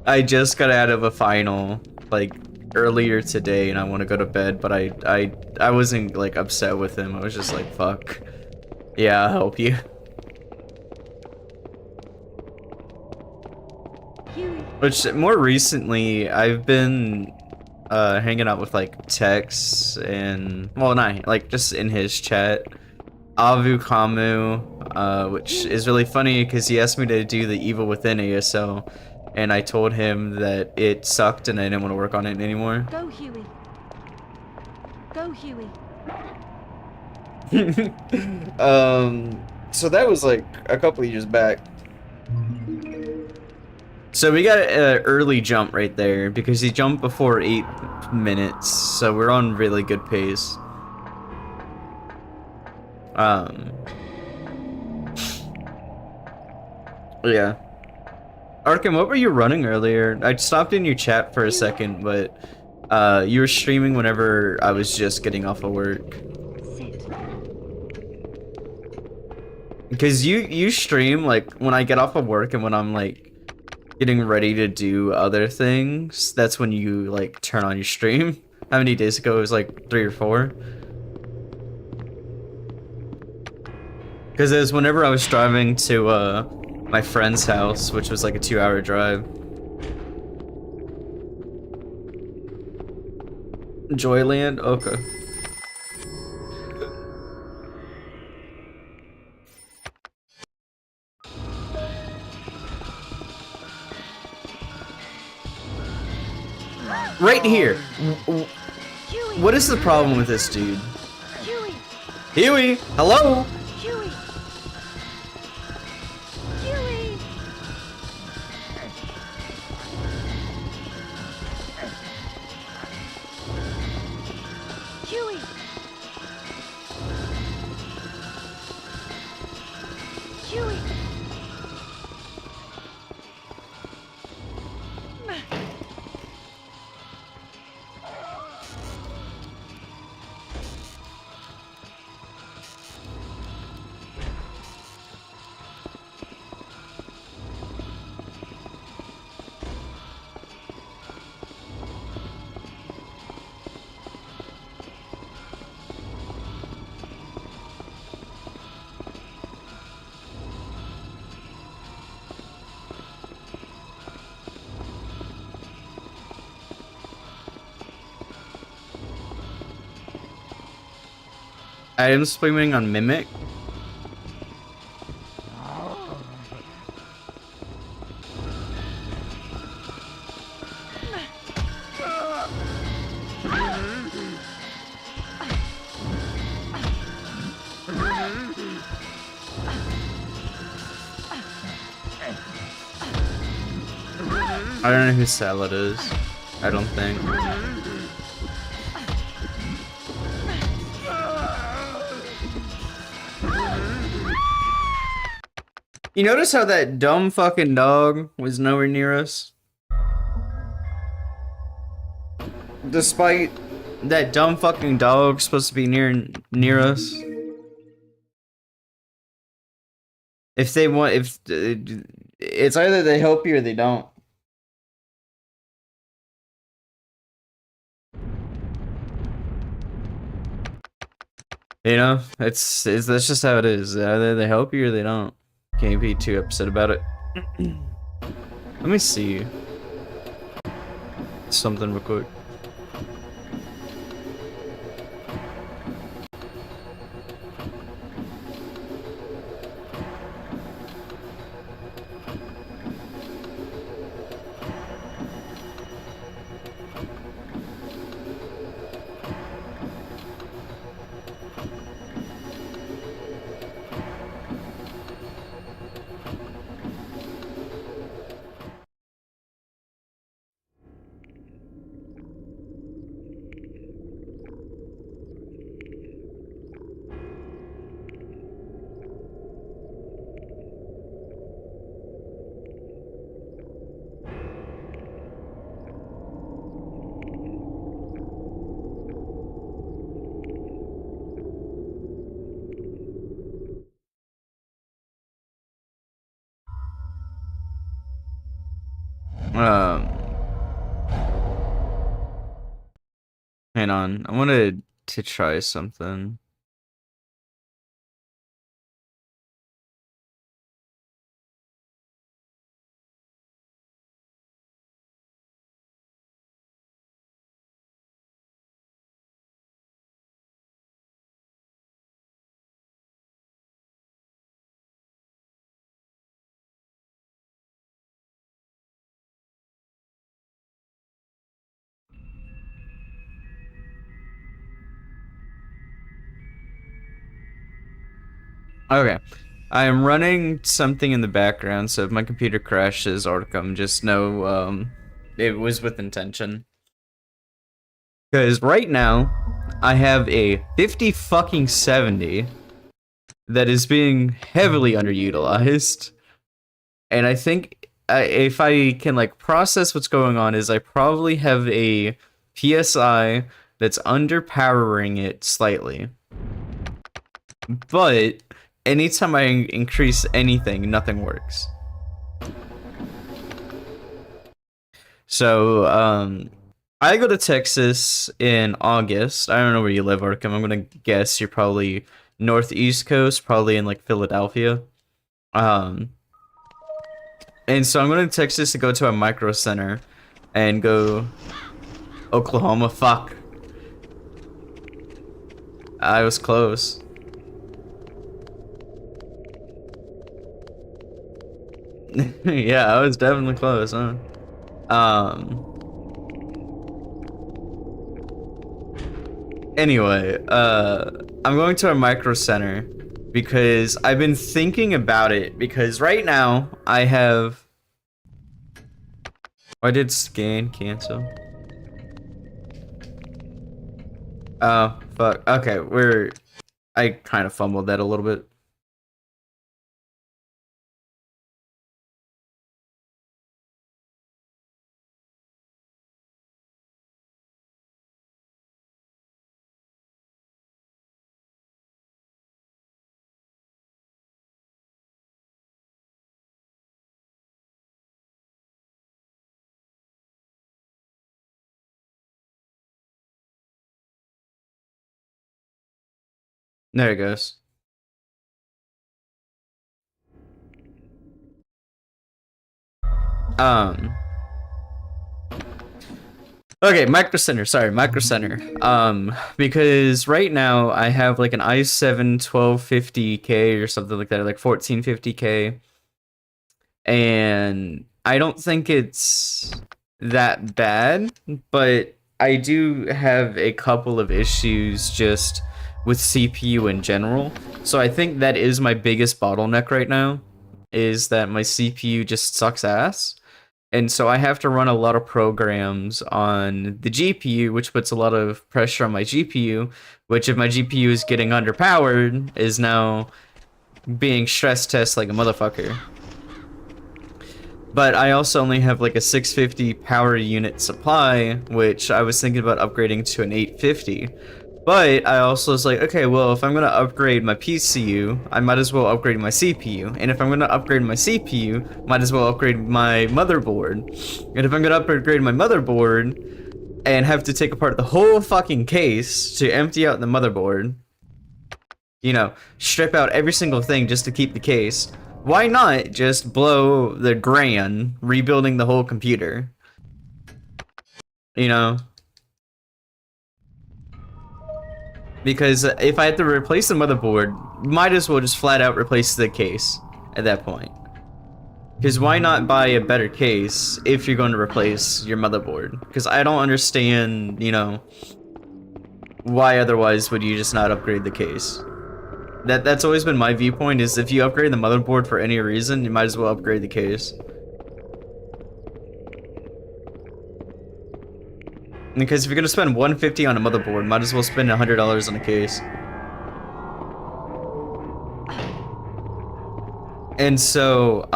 Speaker 1: I just got out of a final like earlier today and I want to go to bed, but I wasn't like upset with him. I was just like, fuck. Yeah, I'll help you.
Speaker 2: Huey.
Speaker 1: Which more recently I've been hanging out with like Tex and, well, not like just in his chat, Avu Kamu, which is really funny because he asked me to do the Evil Within ASL, and I told him that it sucked and I didn't want to work on it anymore.
Speaker 2: Go, Huey. Go, Huey.
Speaker 1: So that was like a couple of years back. So we got an early jump right there because he jumped before 8 minutes, so we're on really good pace. Yeah. Arkham, what were you running earlier? I stopped in your chat for a second, but you were streaming whenever I was just getting off of work.
Speaker 2: Sit.
Speaker 1: Because you stream like when I get off of work and when I'm like getting ready to do other things. That's when you like turn on your stream. How many days ago? It was like 3 or 4. Because it was whenever I was driving to my friend's house, which was like a 2-hour drive. Joyland? Okay. Right here.
Speaker 2: Huey.
Speaker 1: What is the problem with this dude?
Speaker 2: Huey.
Speaker 1: Huey, hello?
Speaker 2: Huey. Huey. Huey. Huey.
Speaker 1: I am swimming on Mimic. I don't know who Salad is. I don't think. You notice how that dumb fucking dog was nowhere near us? Despite that dumb fucking dog supposed to be near us. If they want, if it's either they help you or they don't. You know, it's that's just how it is. Either they help you or they don't. Can't be too upset about it. Let me see something real quick. Um, Hang on. I wanted to try something. Okay. I am running something in the background, so if my computer crashes or come, just know it was with intention. Because right now, I have a 50 fucking 70 that is being heavily underutilized. And I think if I can like process what's going on is I probably have a PSI that's underpowering it slightly. But anytime I increase anything, nothing works. So, I go to Texas in August. I don't know where you live, Arkham. I'm gonna guess you're probably northeast coast, probably in like Philadelphia. Um, and so I'm going to Texas to go to a micro center and go Oklahoma. Fuck. I was close. Yeah, I was definitely close, huh? Anyway, I'm going to a micro center because I've been thinking about it because right now I have I did scan cancel. Oh, fuck. Okay, I kind of fumbled that a little bit. There it goes. Um, Okay, Micro Center. Sorry, Micro Center. Because right now I have like an i7 1250K or something like that, like 1450K, and I don't think it's that bad, but I do have a couple of issues just with CPU in general. So I think that is my biggest bottleneck right now, is that my CPU just sucks ass. And so I have to run a lot of programs on the GPU, which puts a lot of pressure on my GPU, which if my GPU is getting underpowered, is now being stress test like a motherfucker. But I also only have like a 650 power unit supply, which I was thinking about upgrading to an 850. But I also was like, okay, well, if I'm gonna upgrade my PCU, I might as well upgrade my CPU. And if I'm gonna upgrade my CPU, might as well upgrade my motherboard. And if I'm gonna upgrade my motherboard and have to take apart the whole fucking case to empty out the motherboard, you know, strip out every single thing just to keep the case, why not just blow the grand rebuilding the whole computer? You know? Because if I had to replace the motherboard, might as well just flat out replace the case at that point. Because why not buy a better case if you're going to replace your motherboard? Because I don't understand, you know, why otherwise would you just not upgrade the case? That's always been my viewpoint, is if you upgrade the motherboard for any reason, you might as well upgrade the case. Because if you're gonna spend $150 on a motherboard, might as well spend $100 on a case. And so,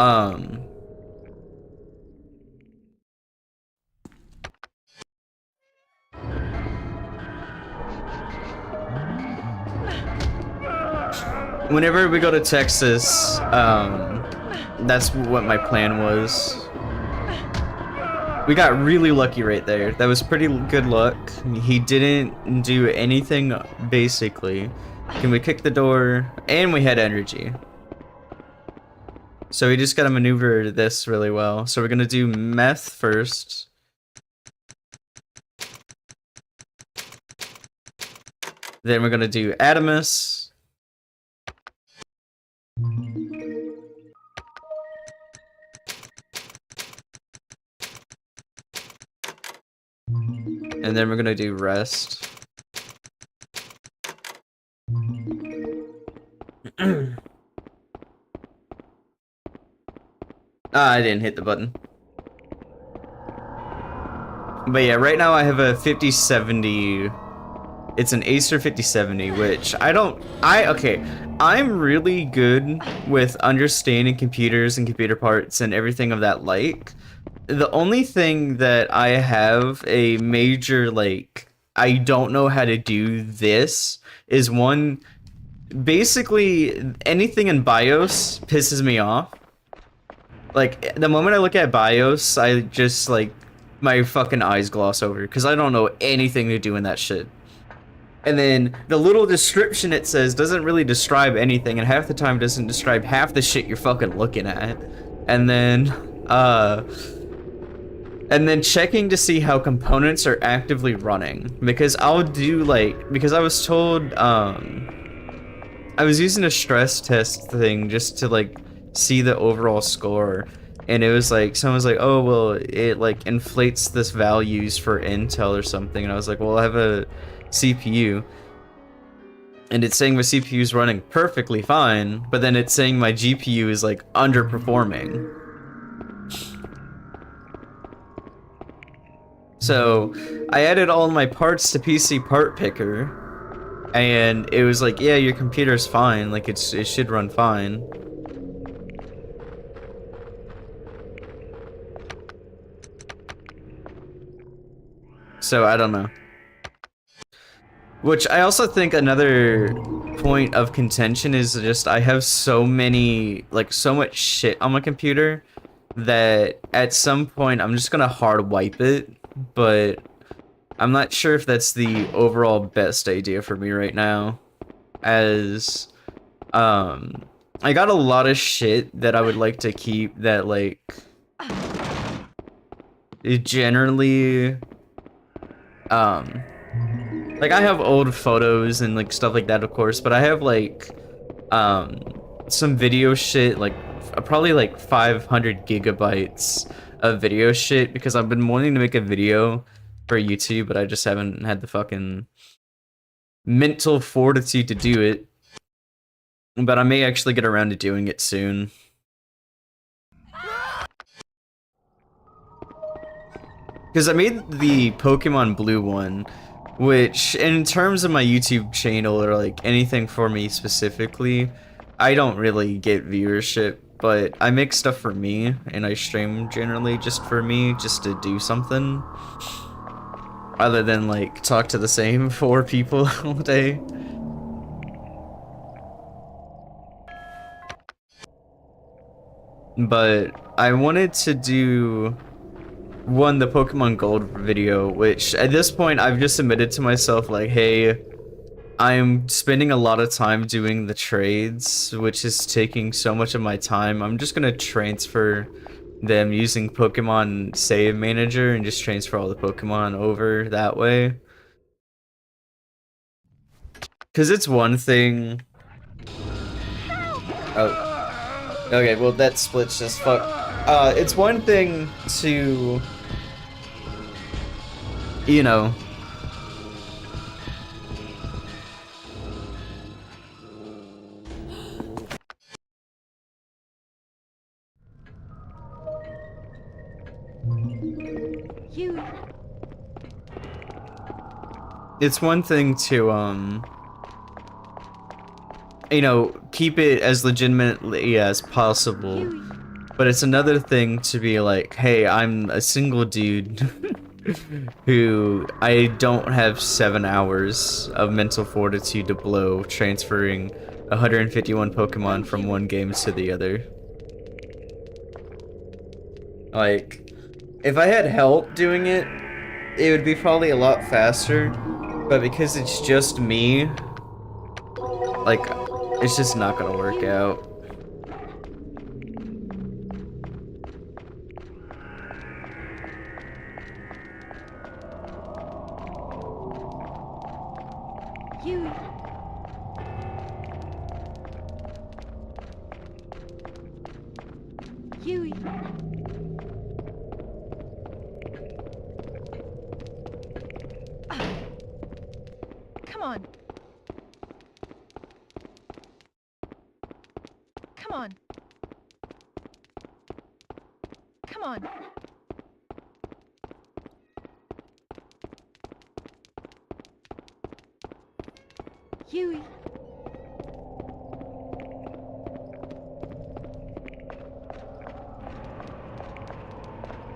Speaker 1: whenever we go to Texas, that's what my plan was. We got really lucky right there. That was pretty good luck. He didn't do anything, basically. Can we kick the door? And we had energy. So we just gotta maneuver this really well. So we're gonna do meth first. Then we're gonna do Adamus. And then we're gonna do rest. I didn't hit the button. But yeah, right now I have a 5070. It's an Acer 5070, which okay, I'm really good with understanding computers and computer parts and everything of that like. The only thing that I have a major, like, I don't know how to do this is one, basically anything in BIOS pisses me off. Like, the moment I look at BIOS, I just, like, my fucking eyes gloss over, because I don't know anything to do in that shit. And then the little description it says doesn't really describe anything, and half the time doesn't describe half the shit you're fucking looking at. And then checking to see how components are actively running, because I'll do because I was told, I was using a stress test thing just to like see the overall score, and it was like, someone was like, oh, well, it like inflates this values for Intel or something, and I was like, well, I have a CPU, and it's saying my CPU is running perfectly fine, but then it's saying my GPU is like underperforming. So I added all my parts to PC Part Picker, and it was like, yeah, your computer's fine, like it should run fine. So I don't know. Which I also think another point of contention is just I have so many, like, so much shit on my computer that at some point I'm just gonna hard wipe it, but I'm not sure if that's the overall best idea for me right now, as I got a lot of shit that I would like to keep that, like, it generally like I have old photos and like stuff like that, of course, but I have like some video shit, like probably like 500 gigabytes of video shit, because I've been wanting to make a video for YouTube, but I just haven't had the fucking mental fortitude to do it. But I may actually get around to doing it soon. Because I made the Pokemon Blue one, which in terms of my YouTube channel or like anything for me specifically, I don't really get viewership, but I make stuff for me and I stream generally just for me, just to do something other than like talk to the same 4 people all day. But I wanted to do the Pokemon Gold video, which at this point I've just admitted to myself, like, hey, I'm spending a lot of time doing the trades, which is taking so much of my time. I'm just gonna transfer them using Pokemon Save Manager and just transfer all the Pokemon over that way. Because it's one thing... Oh. Okay, well that splits just fuck. It's one thing to... You know...
Speaker 2: Huey.
Speaker 1: It's one thing to, you know, keep it as legitimately as possible,
Speaker 2: Huey.
Speaker 1: but it's another thing to be like, hey, I'm a single dude who I don't have 7 hours of mental fortitude to blow transferring 151 Pokemon from one game to the other. Like, if I had help doing it, it would be probably a lot faster, but because it's just me, like, it's just not gonna work out.
Speaker 2: Huey. Huey. Come on. Come on. Come on. Huey.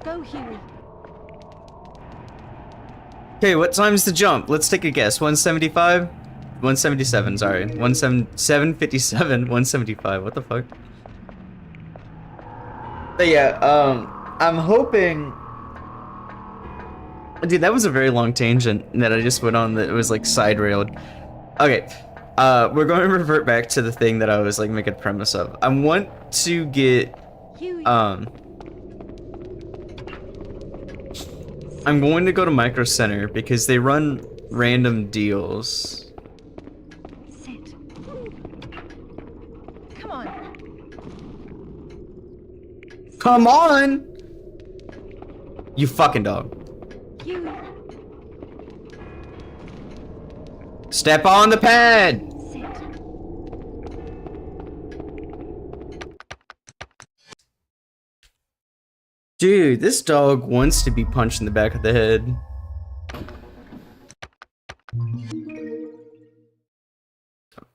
Speaker 2: Go, Huey.
Speaker 1: Okay, what time's the jump? Let's take a guess. 175? 177, sorry. 757, 175, what the fuck? But yeah, I'm hoping... Dude, that was a very long tangent that I just went on that was like side railed. Okay, we're going to revert back to the thing that I was like making a premise of. I want to get,
Speaker 2: Huey.
Speaker 1: I'm going to go to Micro Center because they run random deals.
Speaker 2: Sit. Come on.
Speaker 1: Come on! You fucking dog.
Speaker 2: Huey.
Speaker 1: Step on the pad!
Speaker 2: Sit.
Speaker 1: Dude, this dog wants to be punched in the back of the head.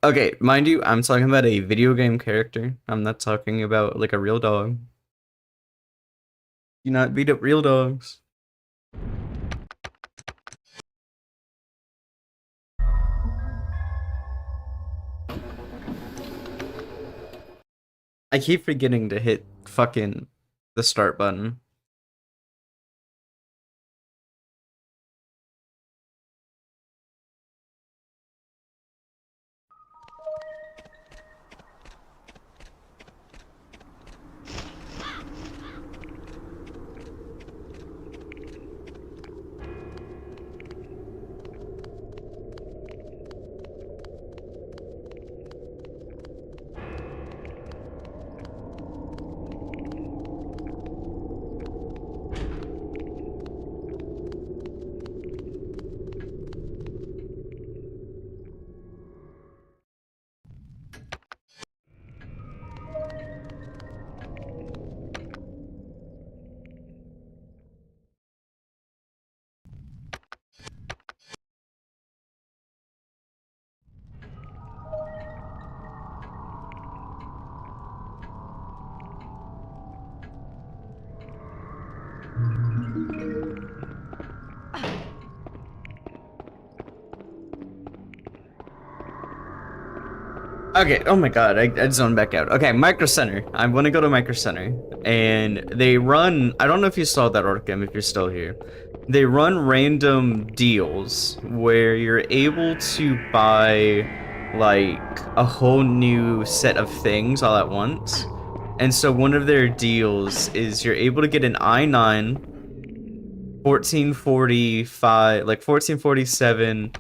Speaker 1: Okay, mind you, I'm talking about a video game character. I'm not talking about like a real dog. Do not beat up real dogs. I keep forgetting to hit fucking the start button. Okay, oh my god, I zoned back out. Okay, Micro Center. I'm gonna go to Micro Center. And they run, I don't know if you saw that arc, if you're still here. They run random deals where you're able to buy, like, a whole new set of things all at once. And so one of their deals is you're able to get an i9 1445, like 1447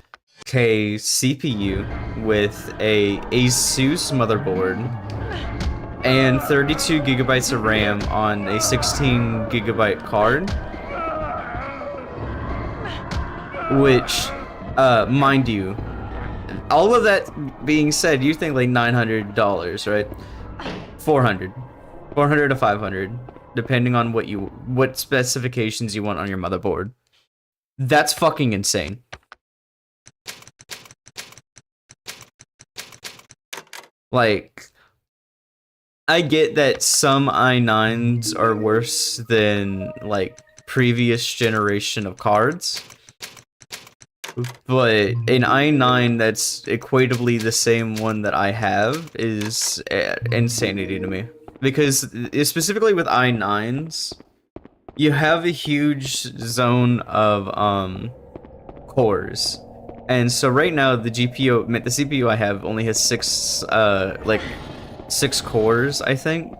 Speaker 1: K CPU with a Asus motherboard and 32 gigabytes of RAM on a 16 gigabyte card, which, mind you, all of that being said, you think like $900, right? 400 to 500, depending on what specifications you want on your motherboard. That's fucking insane. Like, I get that some i9s are worse than, like, previous generation of cards, but an i9 that's equatably the same one that I have is insanity to me. Because, specifically with i9s, you have a huge zone of, cores. And so right now, the CPU I have only has 6 cores, I think.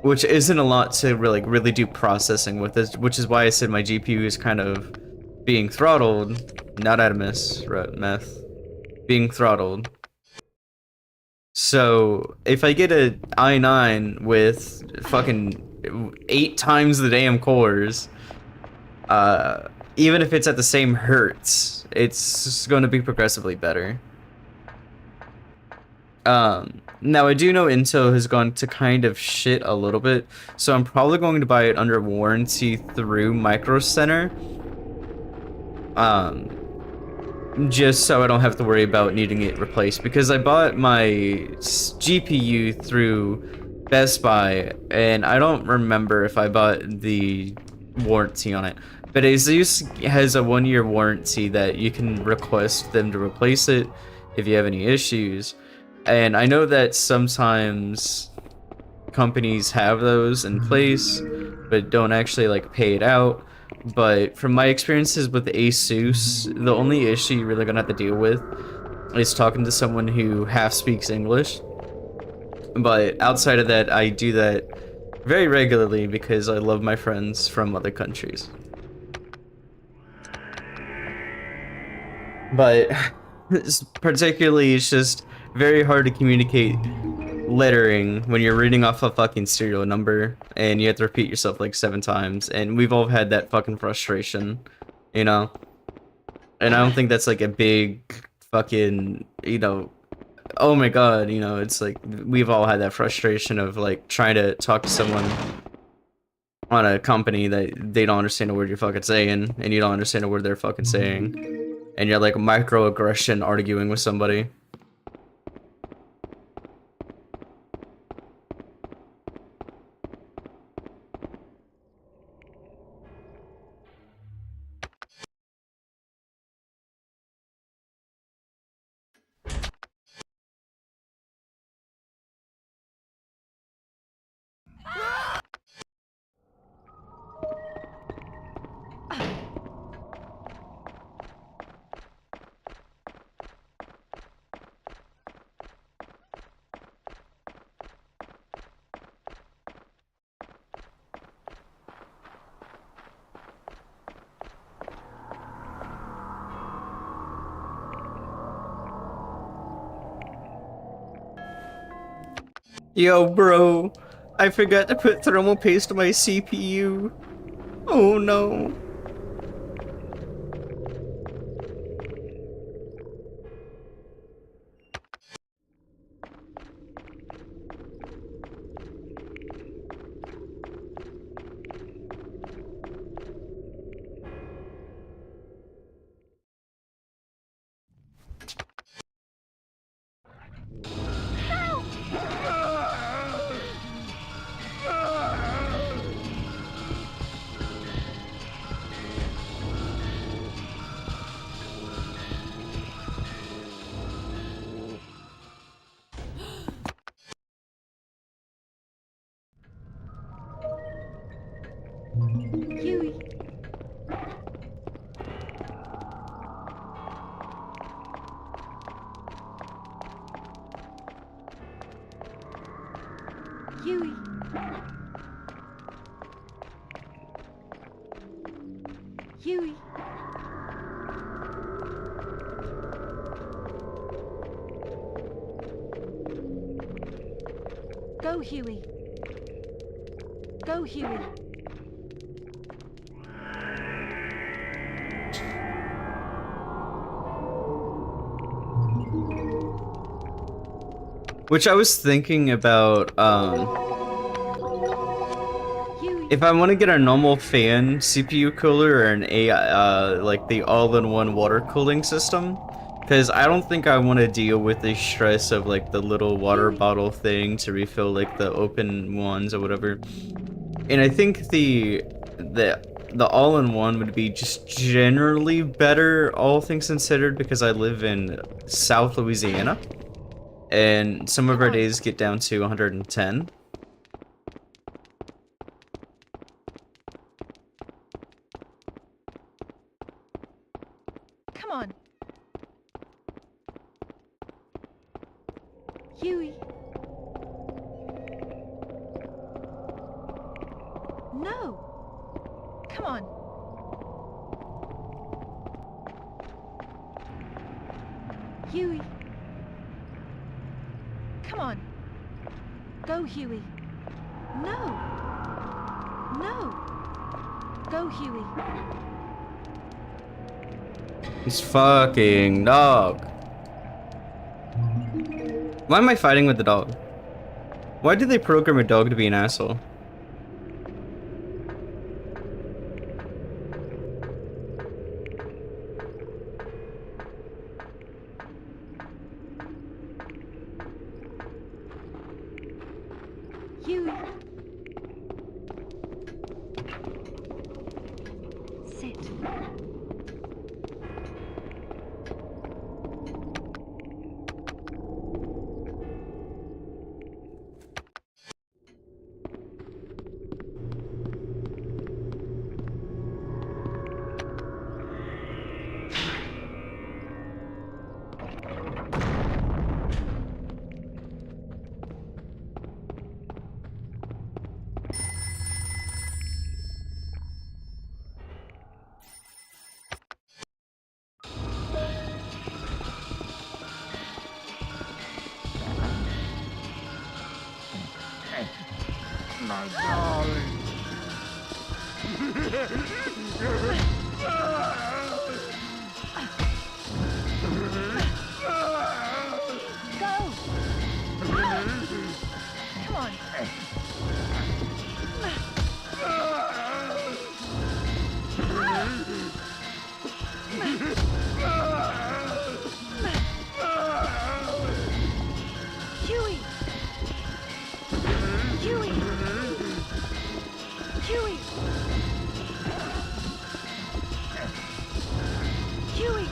Speaker 1: Which isn't a lot to really do processing with this, which is why I said my GPU is kind of being throttled. Not Adamus, meth. Being throttled. So, if I get a i9 with fucking 8 times the damn cores, even if it's at the same hertz, it's going to be progressively better. Now I do know Intel has gone to kind of shit a little bit, so I'm probably going to buy it under warranty through Micro Center. Just so I don't have to worry about needing it replaced, because I bought my GPU through Best Buy, and I don't remember if I bought the warranty on it. But Asus has a 1-year warranty that you can request them to replace it if you have any issues. And I know that sometimes companies have those in place, but don't actually like pay it out. But from my experiences with Asus, the only issue you're really gonna have to deal with is talking to someone who half speaks English. But outside of that, I do that very regularly because I love my friends from other countries. But particularly, it's just very hard to communicate lettering when you're reading off a fucking serial number and you have to repeat yourself like 7 times, and we've all had that fucking frustration, you know? And I don't think that's like a big fucking, you know, oh my god, you know, it's like we've all had that frustration of like trying to talk to someone on a company that they don't understand a word you're fucking saying, and you don't understand a word they're fucking saying, and you're like microaggression arguing with somebody. Yo, bro, I forgot to put thermal paste on my CPU. Oh no.
Speaker 2: Huey. Go, Huey. Go, Huey.
Speaker 1: Which I was thinking about,
Speaker 2: Huey.
Speaker 1: if I want to get a normal fan CPU cooler or an AI, like the all-in-one water cooling system, because I don't think I want to deal with the stress of like the little water
Speaker 2: Huey.
Speaker 1: bottle thing to refill like the open ones or whatever. And I think the all-in-one would be just generally better, all things considered, because I live in South Louisiana, and some of
Speaker 2: Come
Speaker 1: our
Speaker 2: on.
Speaker 1: days get down to 110.
Speaker 2: Come on. Huey. No. Come on. Huey. Come on. Go, Huey. No. No. Go, Huey.
Speaker 1: This fucking dog. Why am I fighting with the dog? Why did they program a dog to be an asshole?
Speaker 2: Huey. Sit.
Speaker 3: My darling.
Speaker 2: Go. Come on. Huey. Huey. Huey. Huey.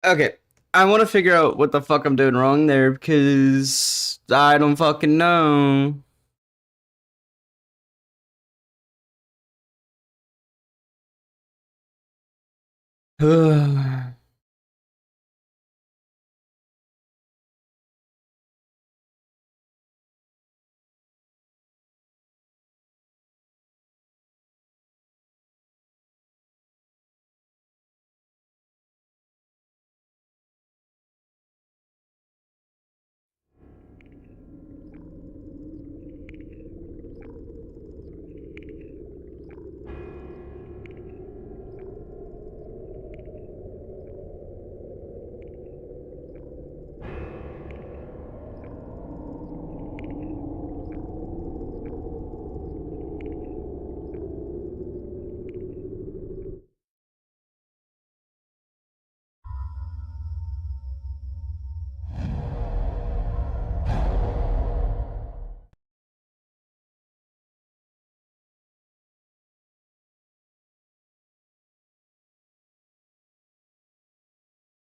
Speaker 1: Okay, I want to figure out what the fuck I'm doing wrong there because I don't fucking know.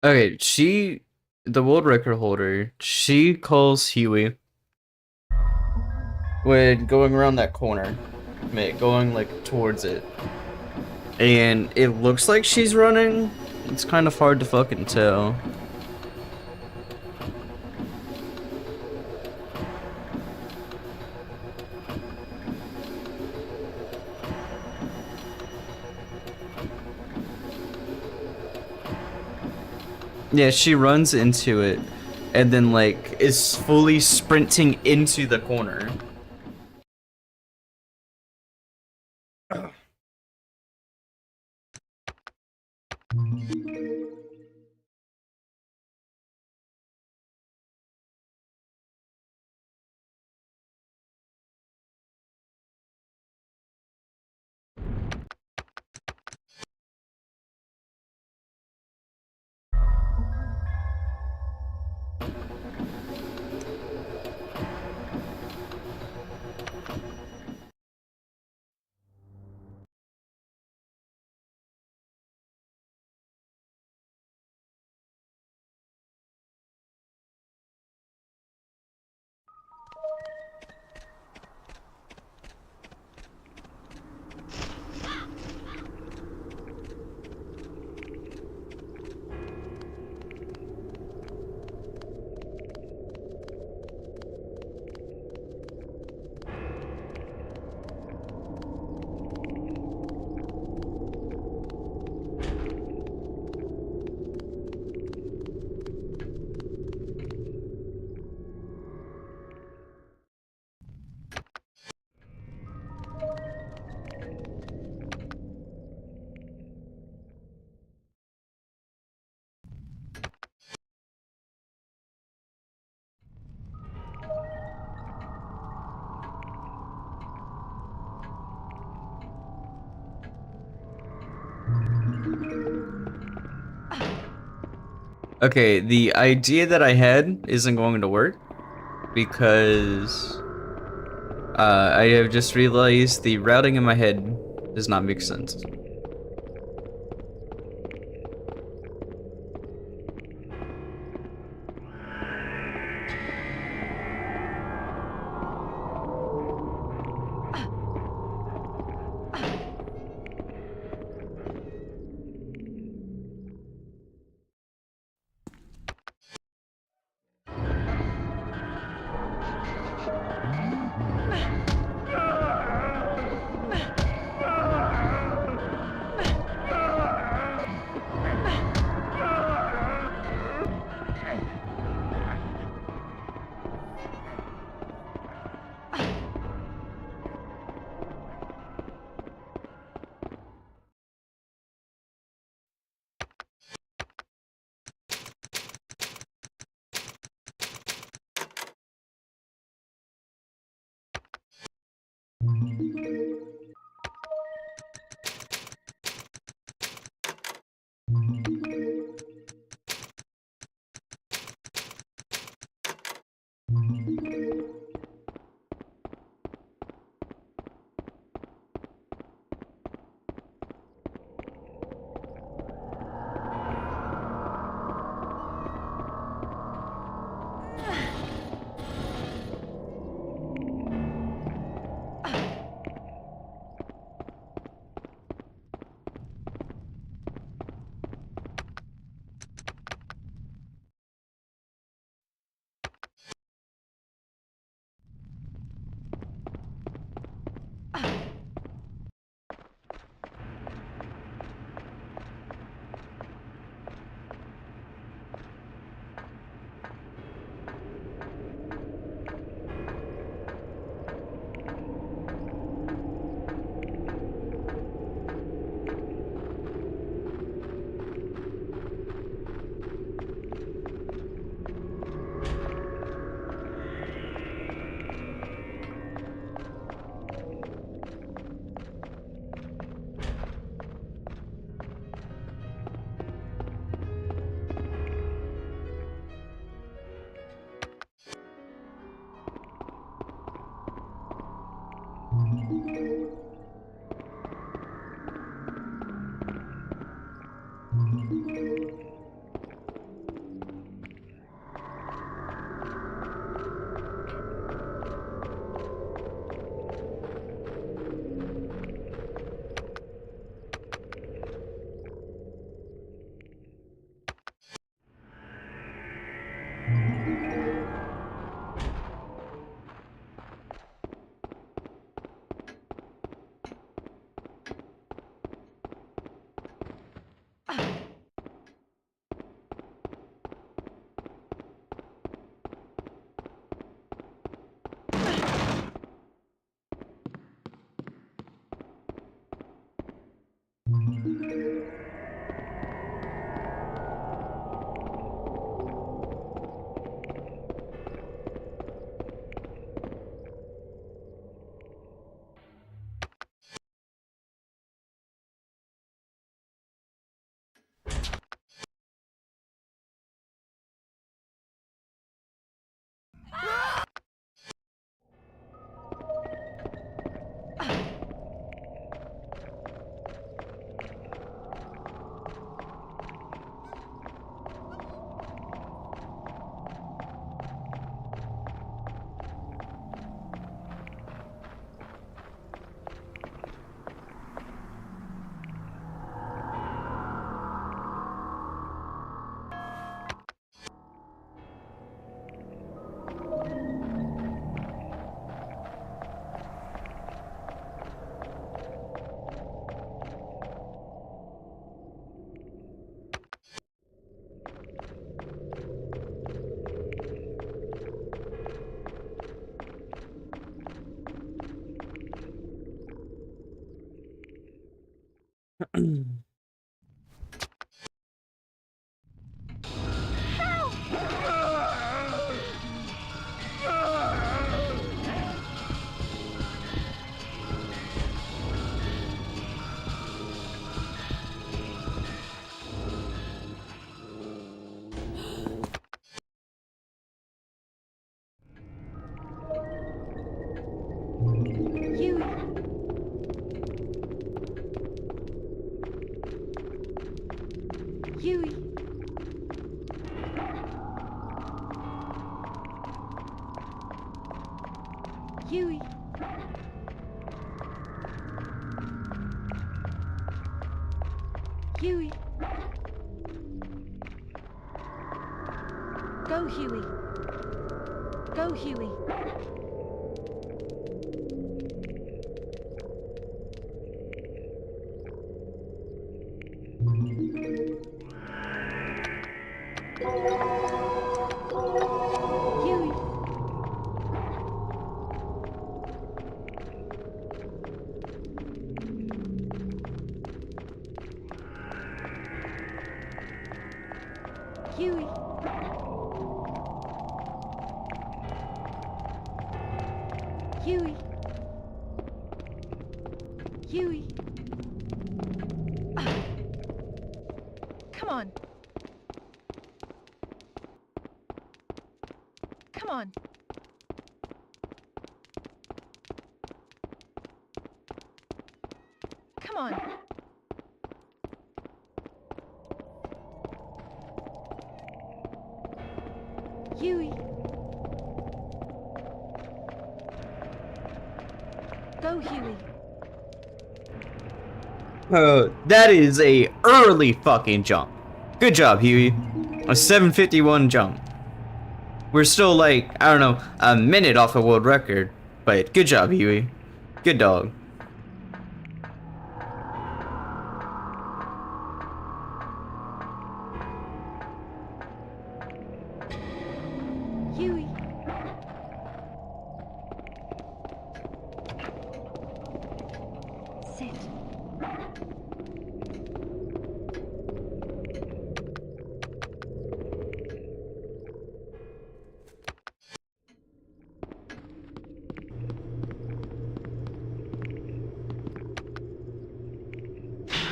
Speaker 1: Okay, the world record holder, she calls Huey when going around that corner, mate, going like towards it. And it looks like she's running. It's kind of hard to fucking tell. Yeah, she runs into it and then like is fully sprinting into the corner. Okay, the idea that I had isn't going to work because I have just realized the routing in my head does not make sense.
Speaker 2: Huey. Huey. Go, Huey. Go, Huey. Huey. Huey. Huey. Huey. Come on. Come on. Come on. Huey. Go, Huey.
Speaker 1: That is a early fucking jump. Good job, Huey. A 7:51 jump. We're still like, I don't know, a minute off a world record. But good job, Huey. Good dog.
Speaker 2: Huey. Sit.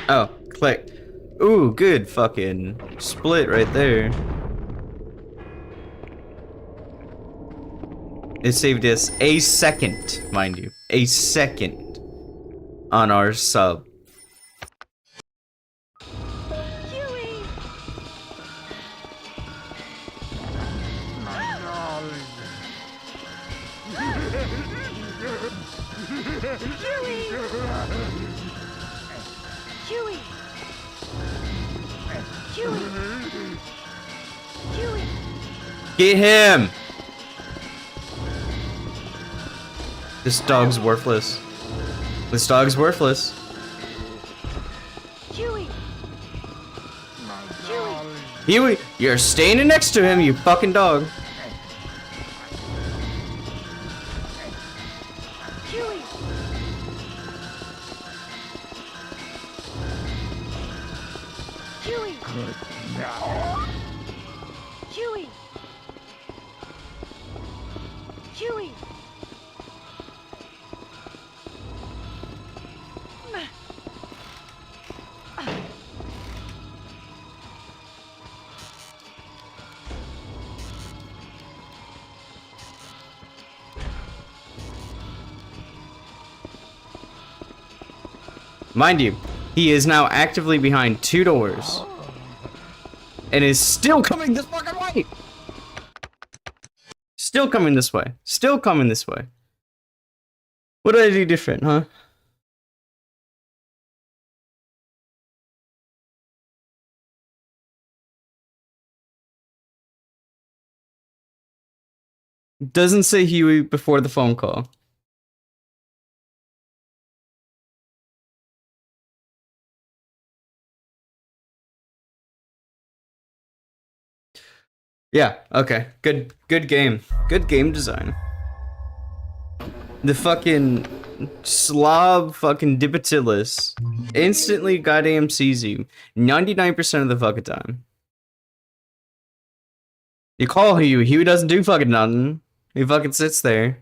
Speaker 1: Oh, click. Ooh, good fucking split right there. It saved us a second, mind you. A second on our sub.
Speaker 2: Huey.
Speaker 3: My darling.
Speaker 2: Huey. Huey. Huey. Huey.
Speaker 1: Get him! This dog's worthless. This dog's worthless.
Speaker 2: Huey.
Speaker 3: My
Speaker 2: Huey.
Speaker 3: darling.
Speaker 1: Huey, you're standing next to him, you fucking dog.
Speaker 2: Huey. Huey.
Speaker 3: Good night.
Speaker 2: Huey. Huey.
Speaker 1: Mind you, he is now actively behind 2 doors. And is still coming this fucking way! Still coming this way. Still coming this way. What did I do different, huh? Doesn't say Huey before the phone call. Yeah, okay. Good game. Good game design. The fucking slob fucking Dipatilis instantly goddamn sees you 99% of the fucking time. You call Huey doesn't do fucking nothing. He fucking sits there.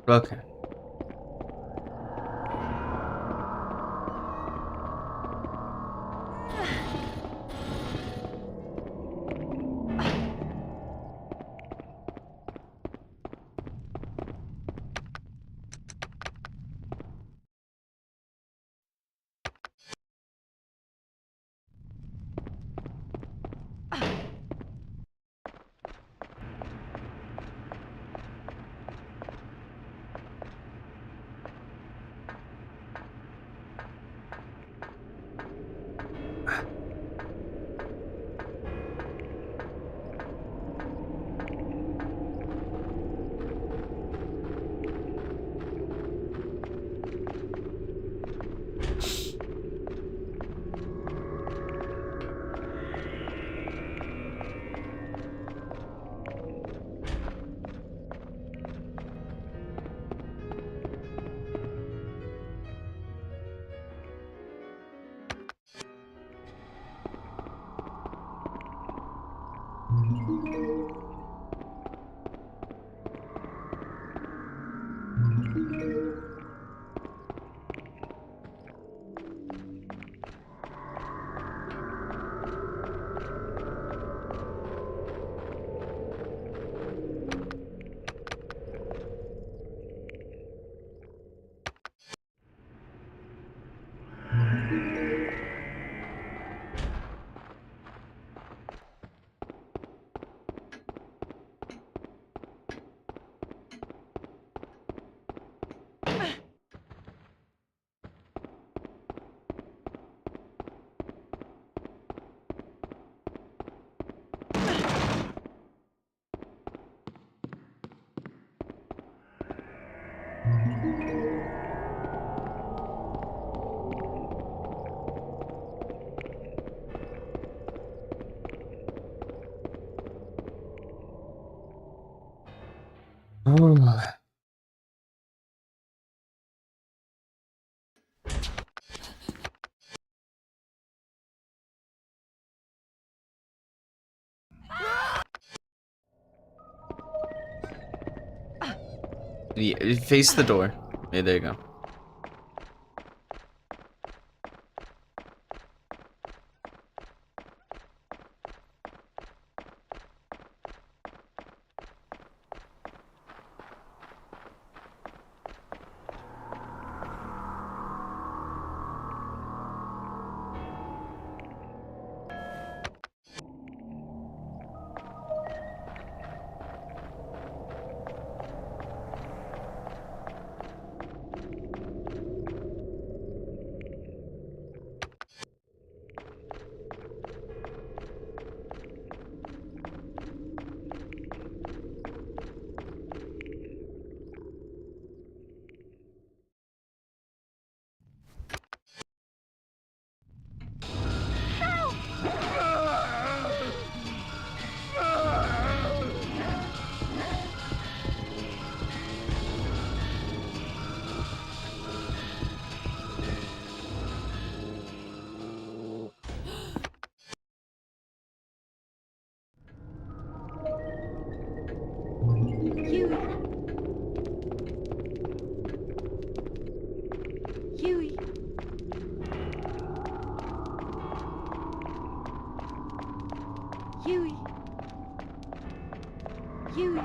Speaker 1: Okay. Oh. Yeah, face the door. Yeah, there you go.
Speaker 2: Huey. Huey.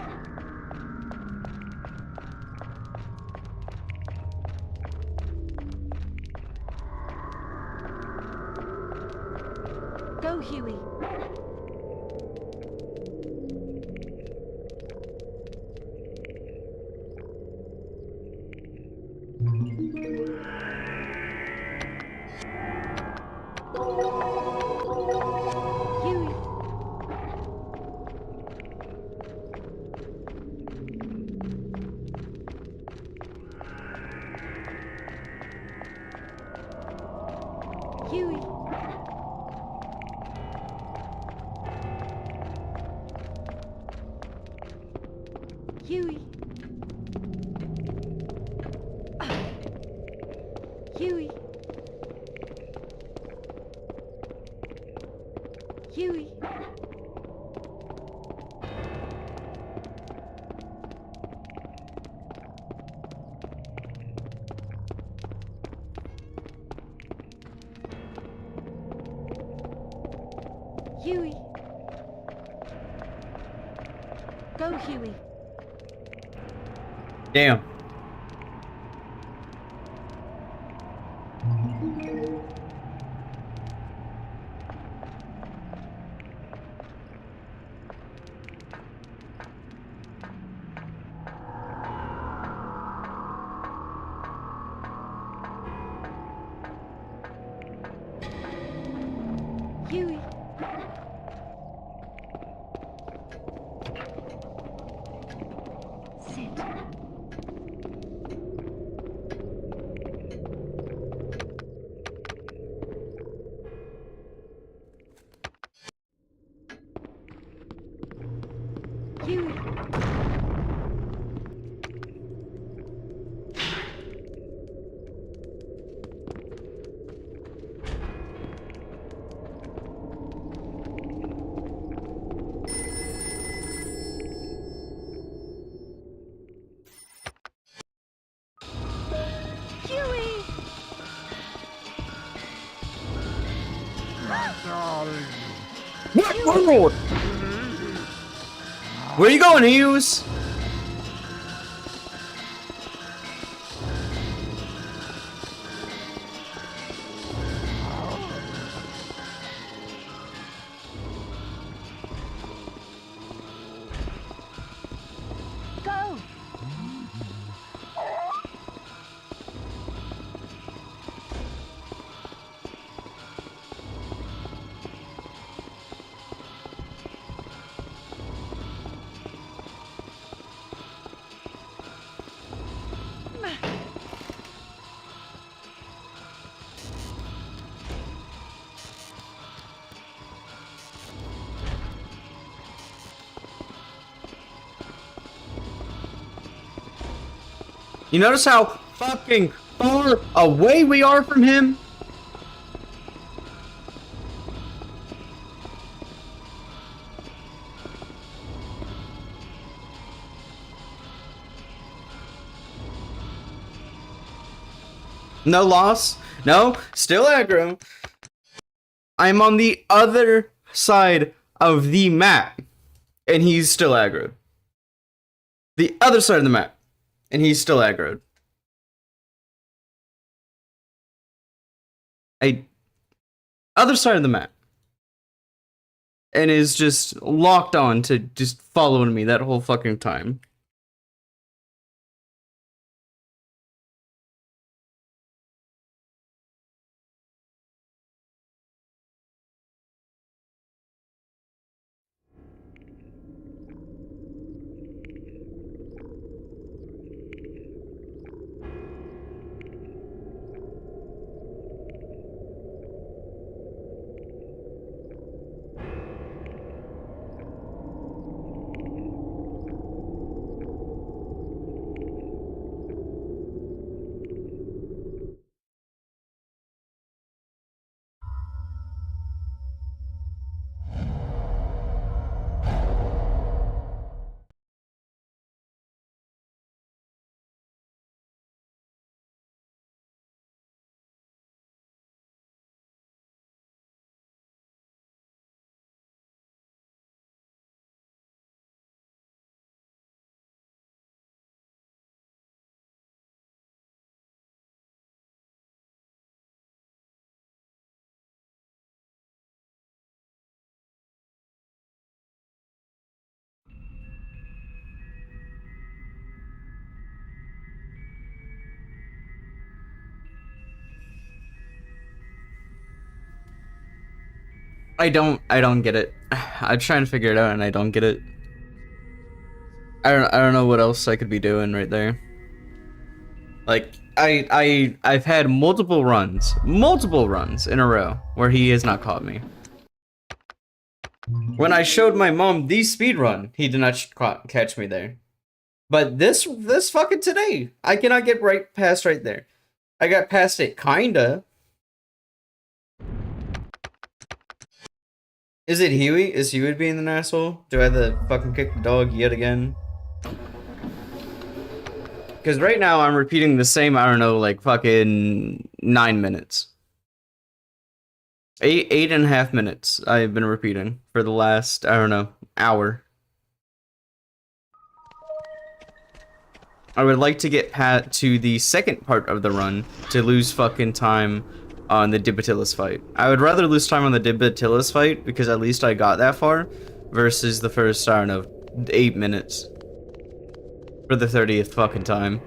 Speaker 2: Go, Huey. Huey. Huey. Huey. Huey. Huey. Huey. Go, Huey.
Speaker 1: Damn.
Speaker 2: Huey. Sit. Huey. Huey!
Speaker 3: My darling.
Speaker 1: What world? Where you going, Hughes?
Speaker 2: Go!
Speaker 1: You notice how fucking far away we are from him? No loss. No, still aggro. I'm on the other side of the map, and he's still aggroed. The other side of the map, and he's still aggroed. Other side of the map, and is just locked on to just following me that whole fucking time. I don't get it. I'm trying to figure it out and I don't get it. I don't know what else I could be doing right there. Like I've had multiple runs in a row where he has not caught me. When I showed my mom the speed run, he did not catch me there. But this fucking today, I cannot get right past right there. I got past it kinda. Is it Huey? Is Huey being an asshole? Do I have to fucking kick the dog yet again? Because right now I'm repeating the same, I don't know, like fucking 9 minutes. 8.5 minutes I've been repeating for the last, I don't know, hour. I would like to get Pat to the second part of the run to lose fucking time on the Dibatilis fight. I would rather lose time on the Dibatilis fight because at least I got that far versus the first, I don't know, 8 minutes for the 30th fucking time.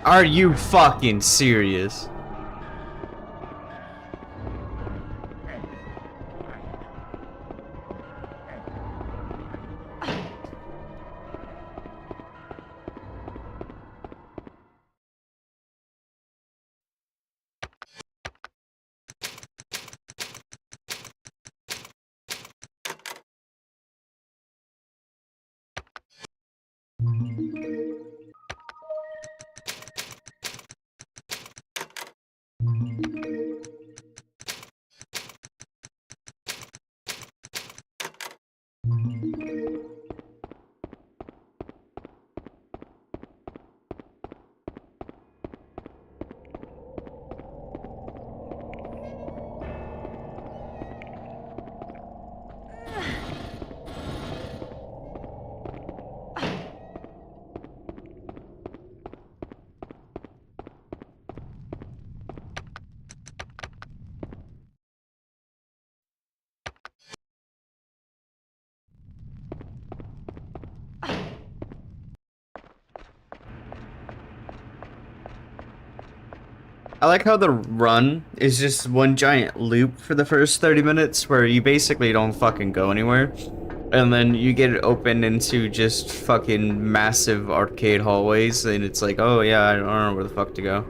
Speaker 1: Are you fucking serious? I like how the run is just one giant loop for the first 30 minutes where you basically don't fucking go anywhere. And then you get it open into just fucking massive arcade hallways and it's like, oh yeah, I don't know where the fuck to go.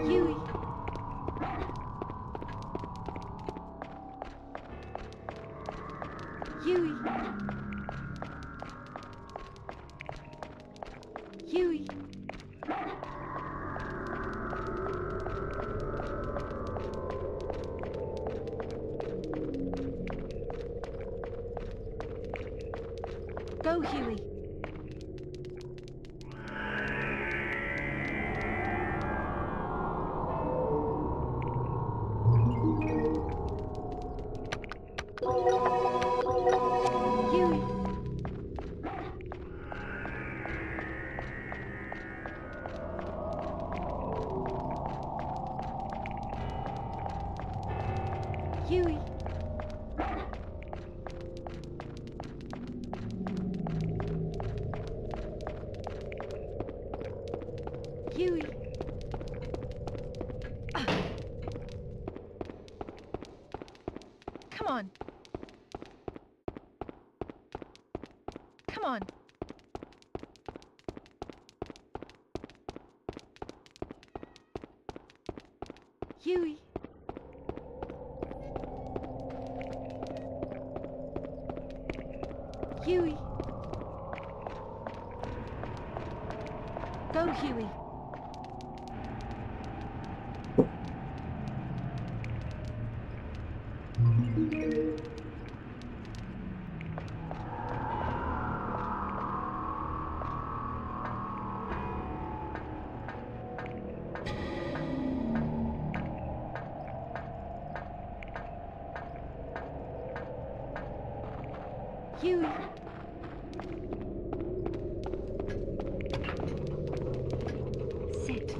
Speaker 2: Huey. Huey. Huey. Go, Huey. Huey. Huey. Huey. Come on. Come on. Huey. Huey. Go, Huey. Huey. Sit.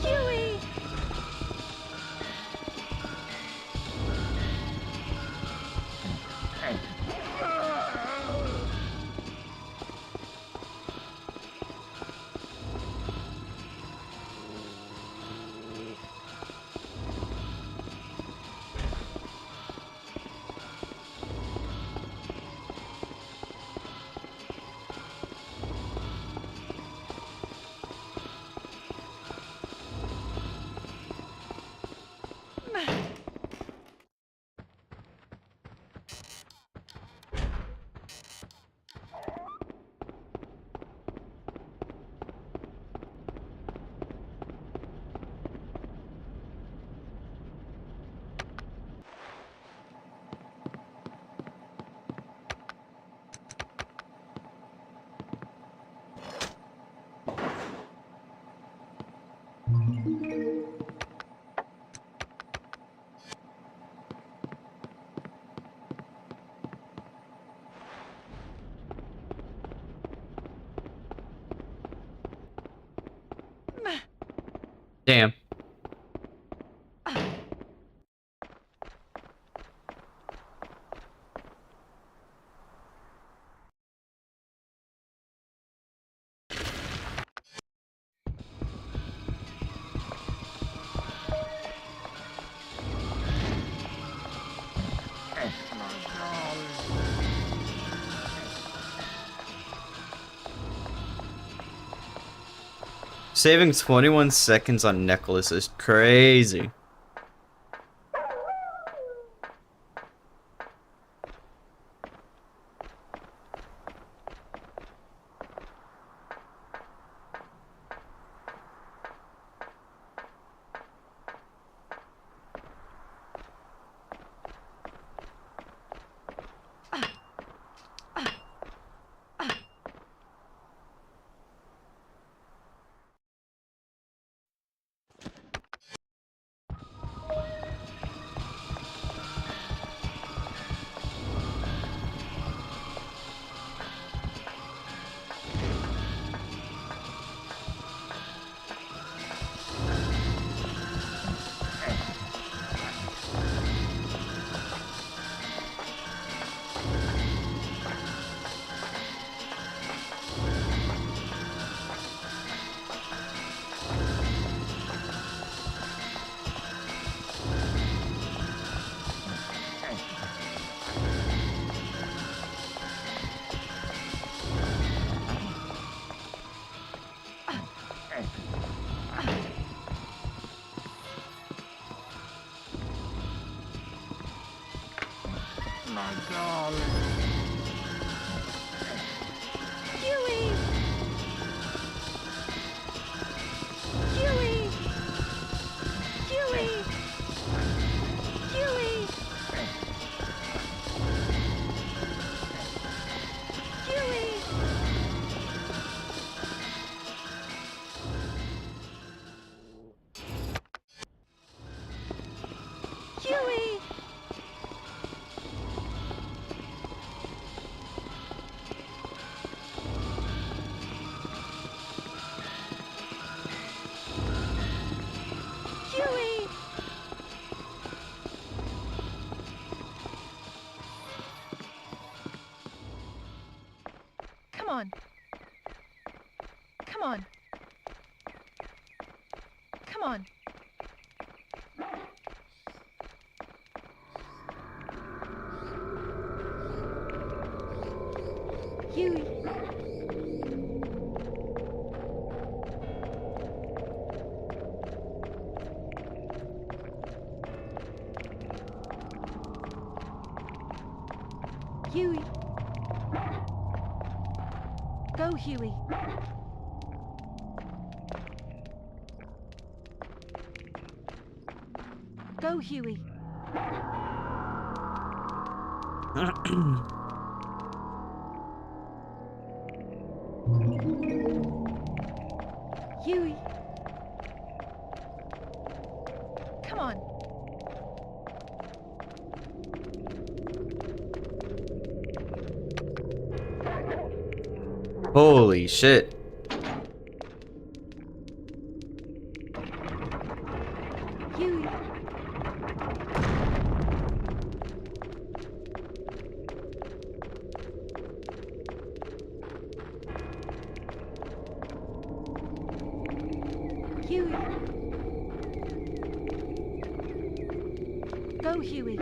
Speaker 2: Huey!
Speaker 1: 'Damn. Saving 21 seconds on necklace is crazy.
Speaker 3: darling.
Speaker 2: Huey! Huey! Huey! Huey! Huey! Huey! Huey! Come on. Come on. Come on. Huey. Huey. Go, Huey. Go, Huey. Huey. Come on.
Speaker 1: Holy shit.
Speaker 2: Huey. Huey. Go, Huey.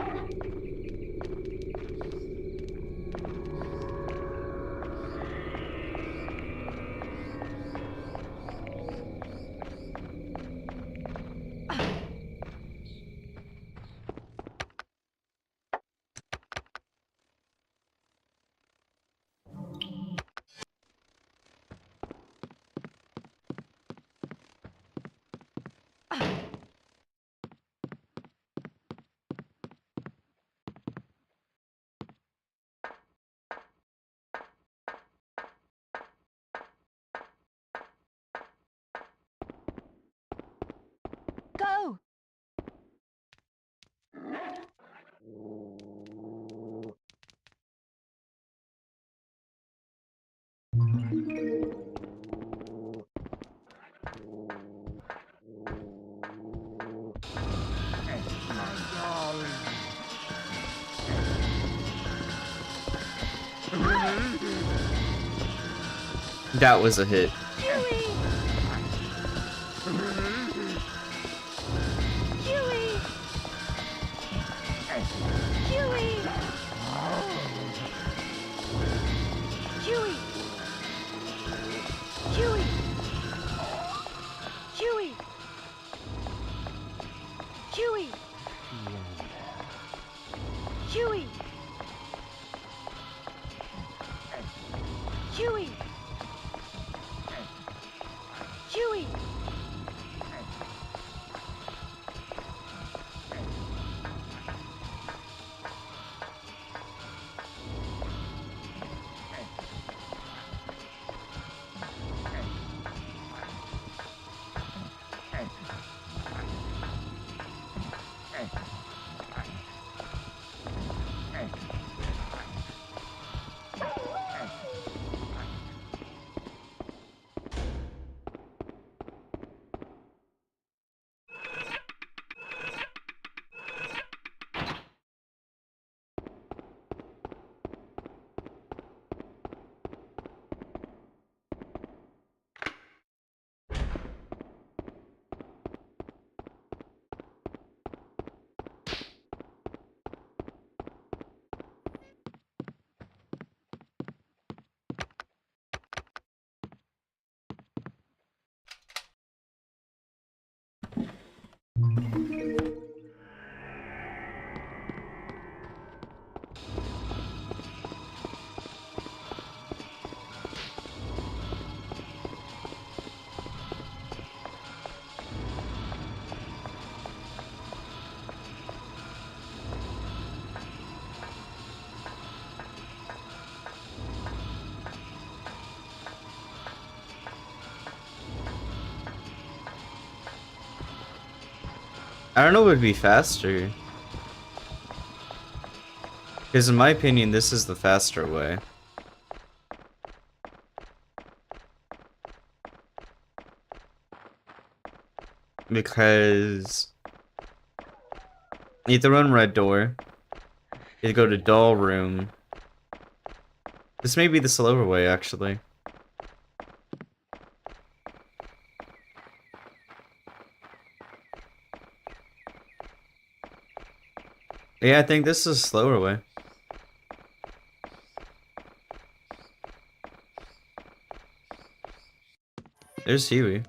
Speaker 2: Go!
Speaker 3: My darling.
Speaker 1: That was a hit.
Speaker 2: Huey! Huey! Huey! Huey! Huey! Huey! Huey! Huey! Huey! Huey!
Speaker 1: I don't know what would be faster. Because in my opinion, this is the faster way. Because you have to run red door. You go to doll room. This may be the slower way, actually. Yeah, I think this is a slower way. There's Huey.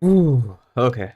Speaker 1: Ooh, okay.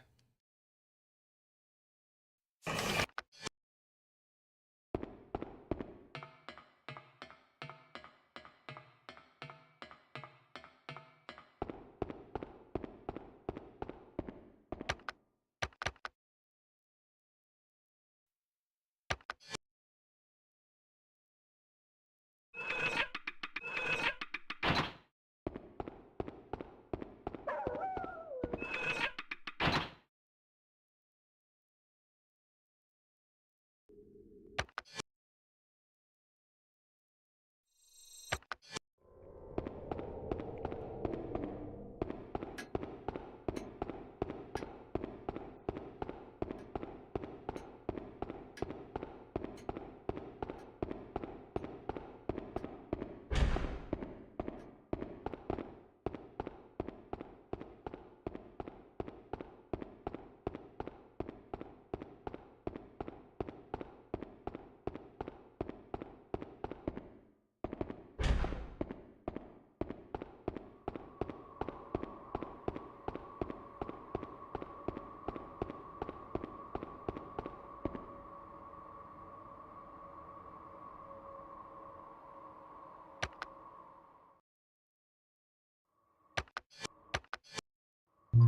Speaker 2: Stay.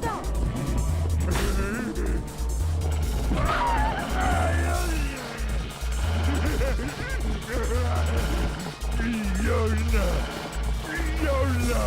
Speaker 2: Stop.
Speaker 3: Yola! Yola!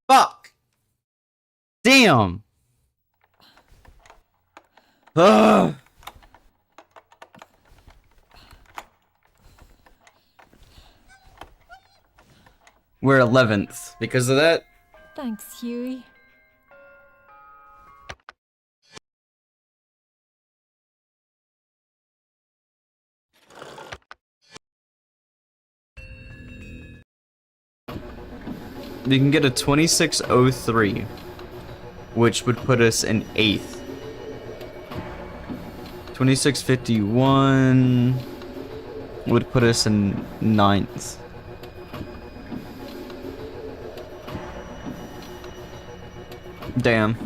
Speaker 1: Fuck! Damn! Ugh! We're 11th because of that.
Speaker 4: Thanks, Huey.
Speaker 1: We can get a 2603, which would put us in 8th. 2651 would put us in 9th. Damn.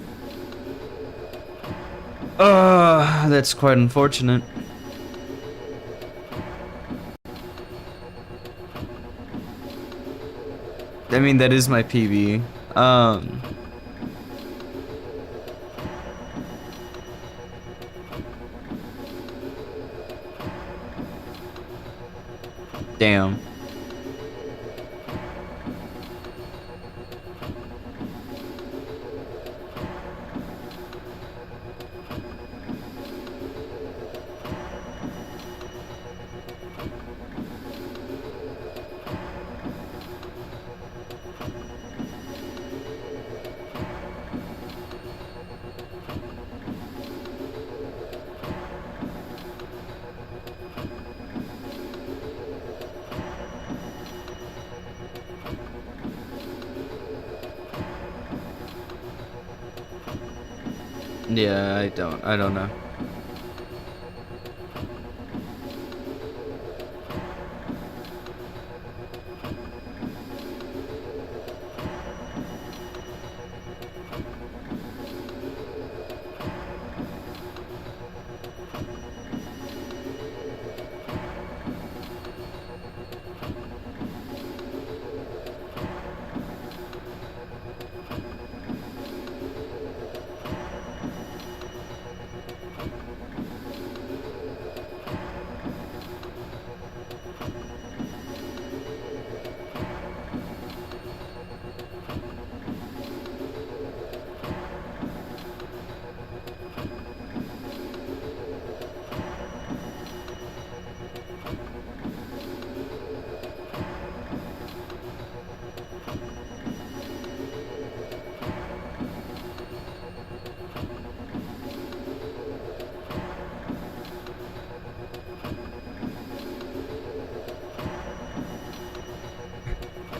Speaker 1: That's quite unfortunate. I mean, that is my PB. Damn. Yeah, I don't know.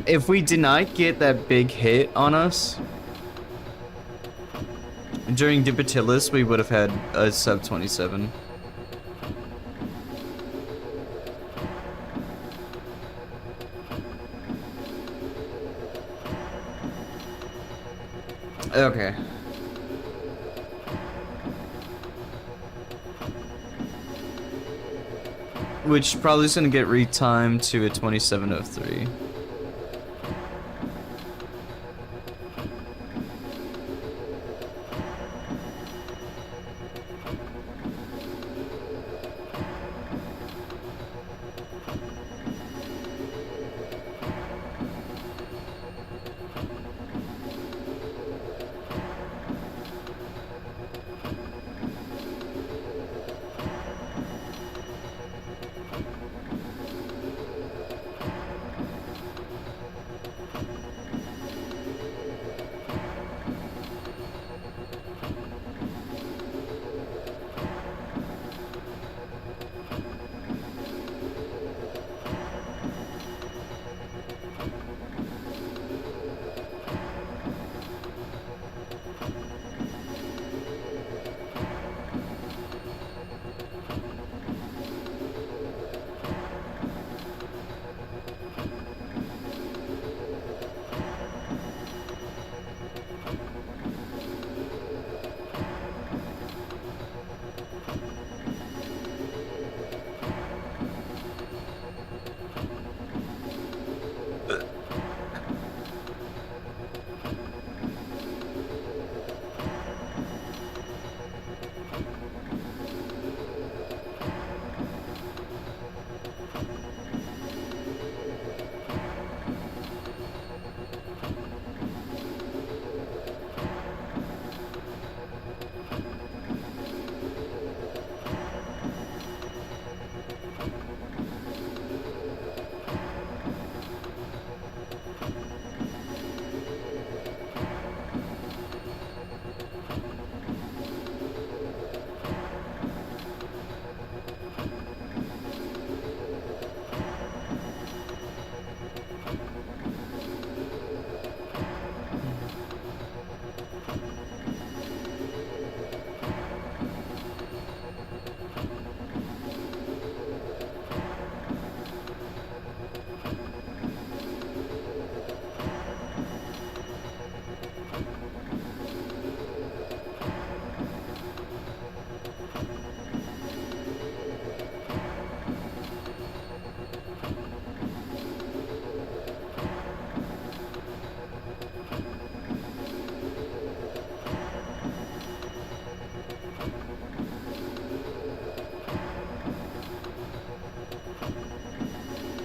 Speaker 1: If we did not get that big hit on us during Dipatilis, we would have had a sub 27. Okay. Which probably is gonna get retimed to a 2703.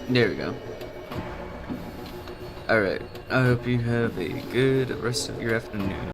Speaker 1: There we go. Alright, I hope you have a good rest of your afternoon.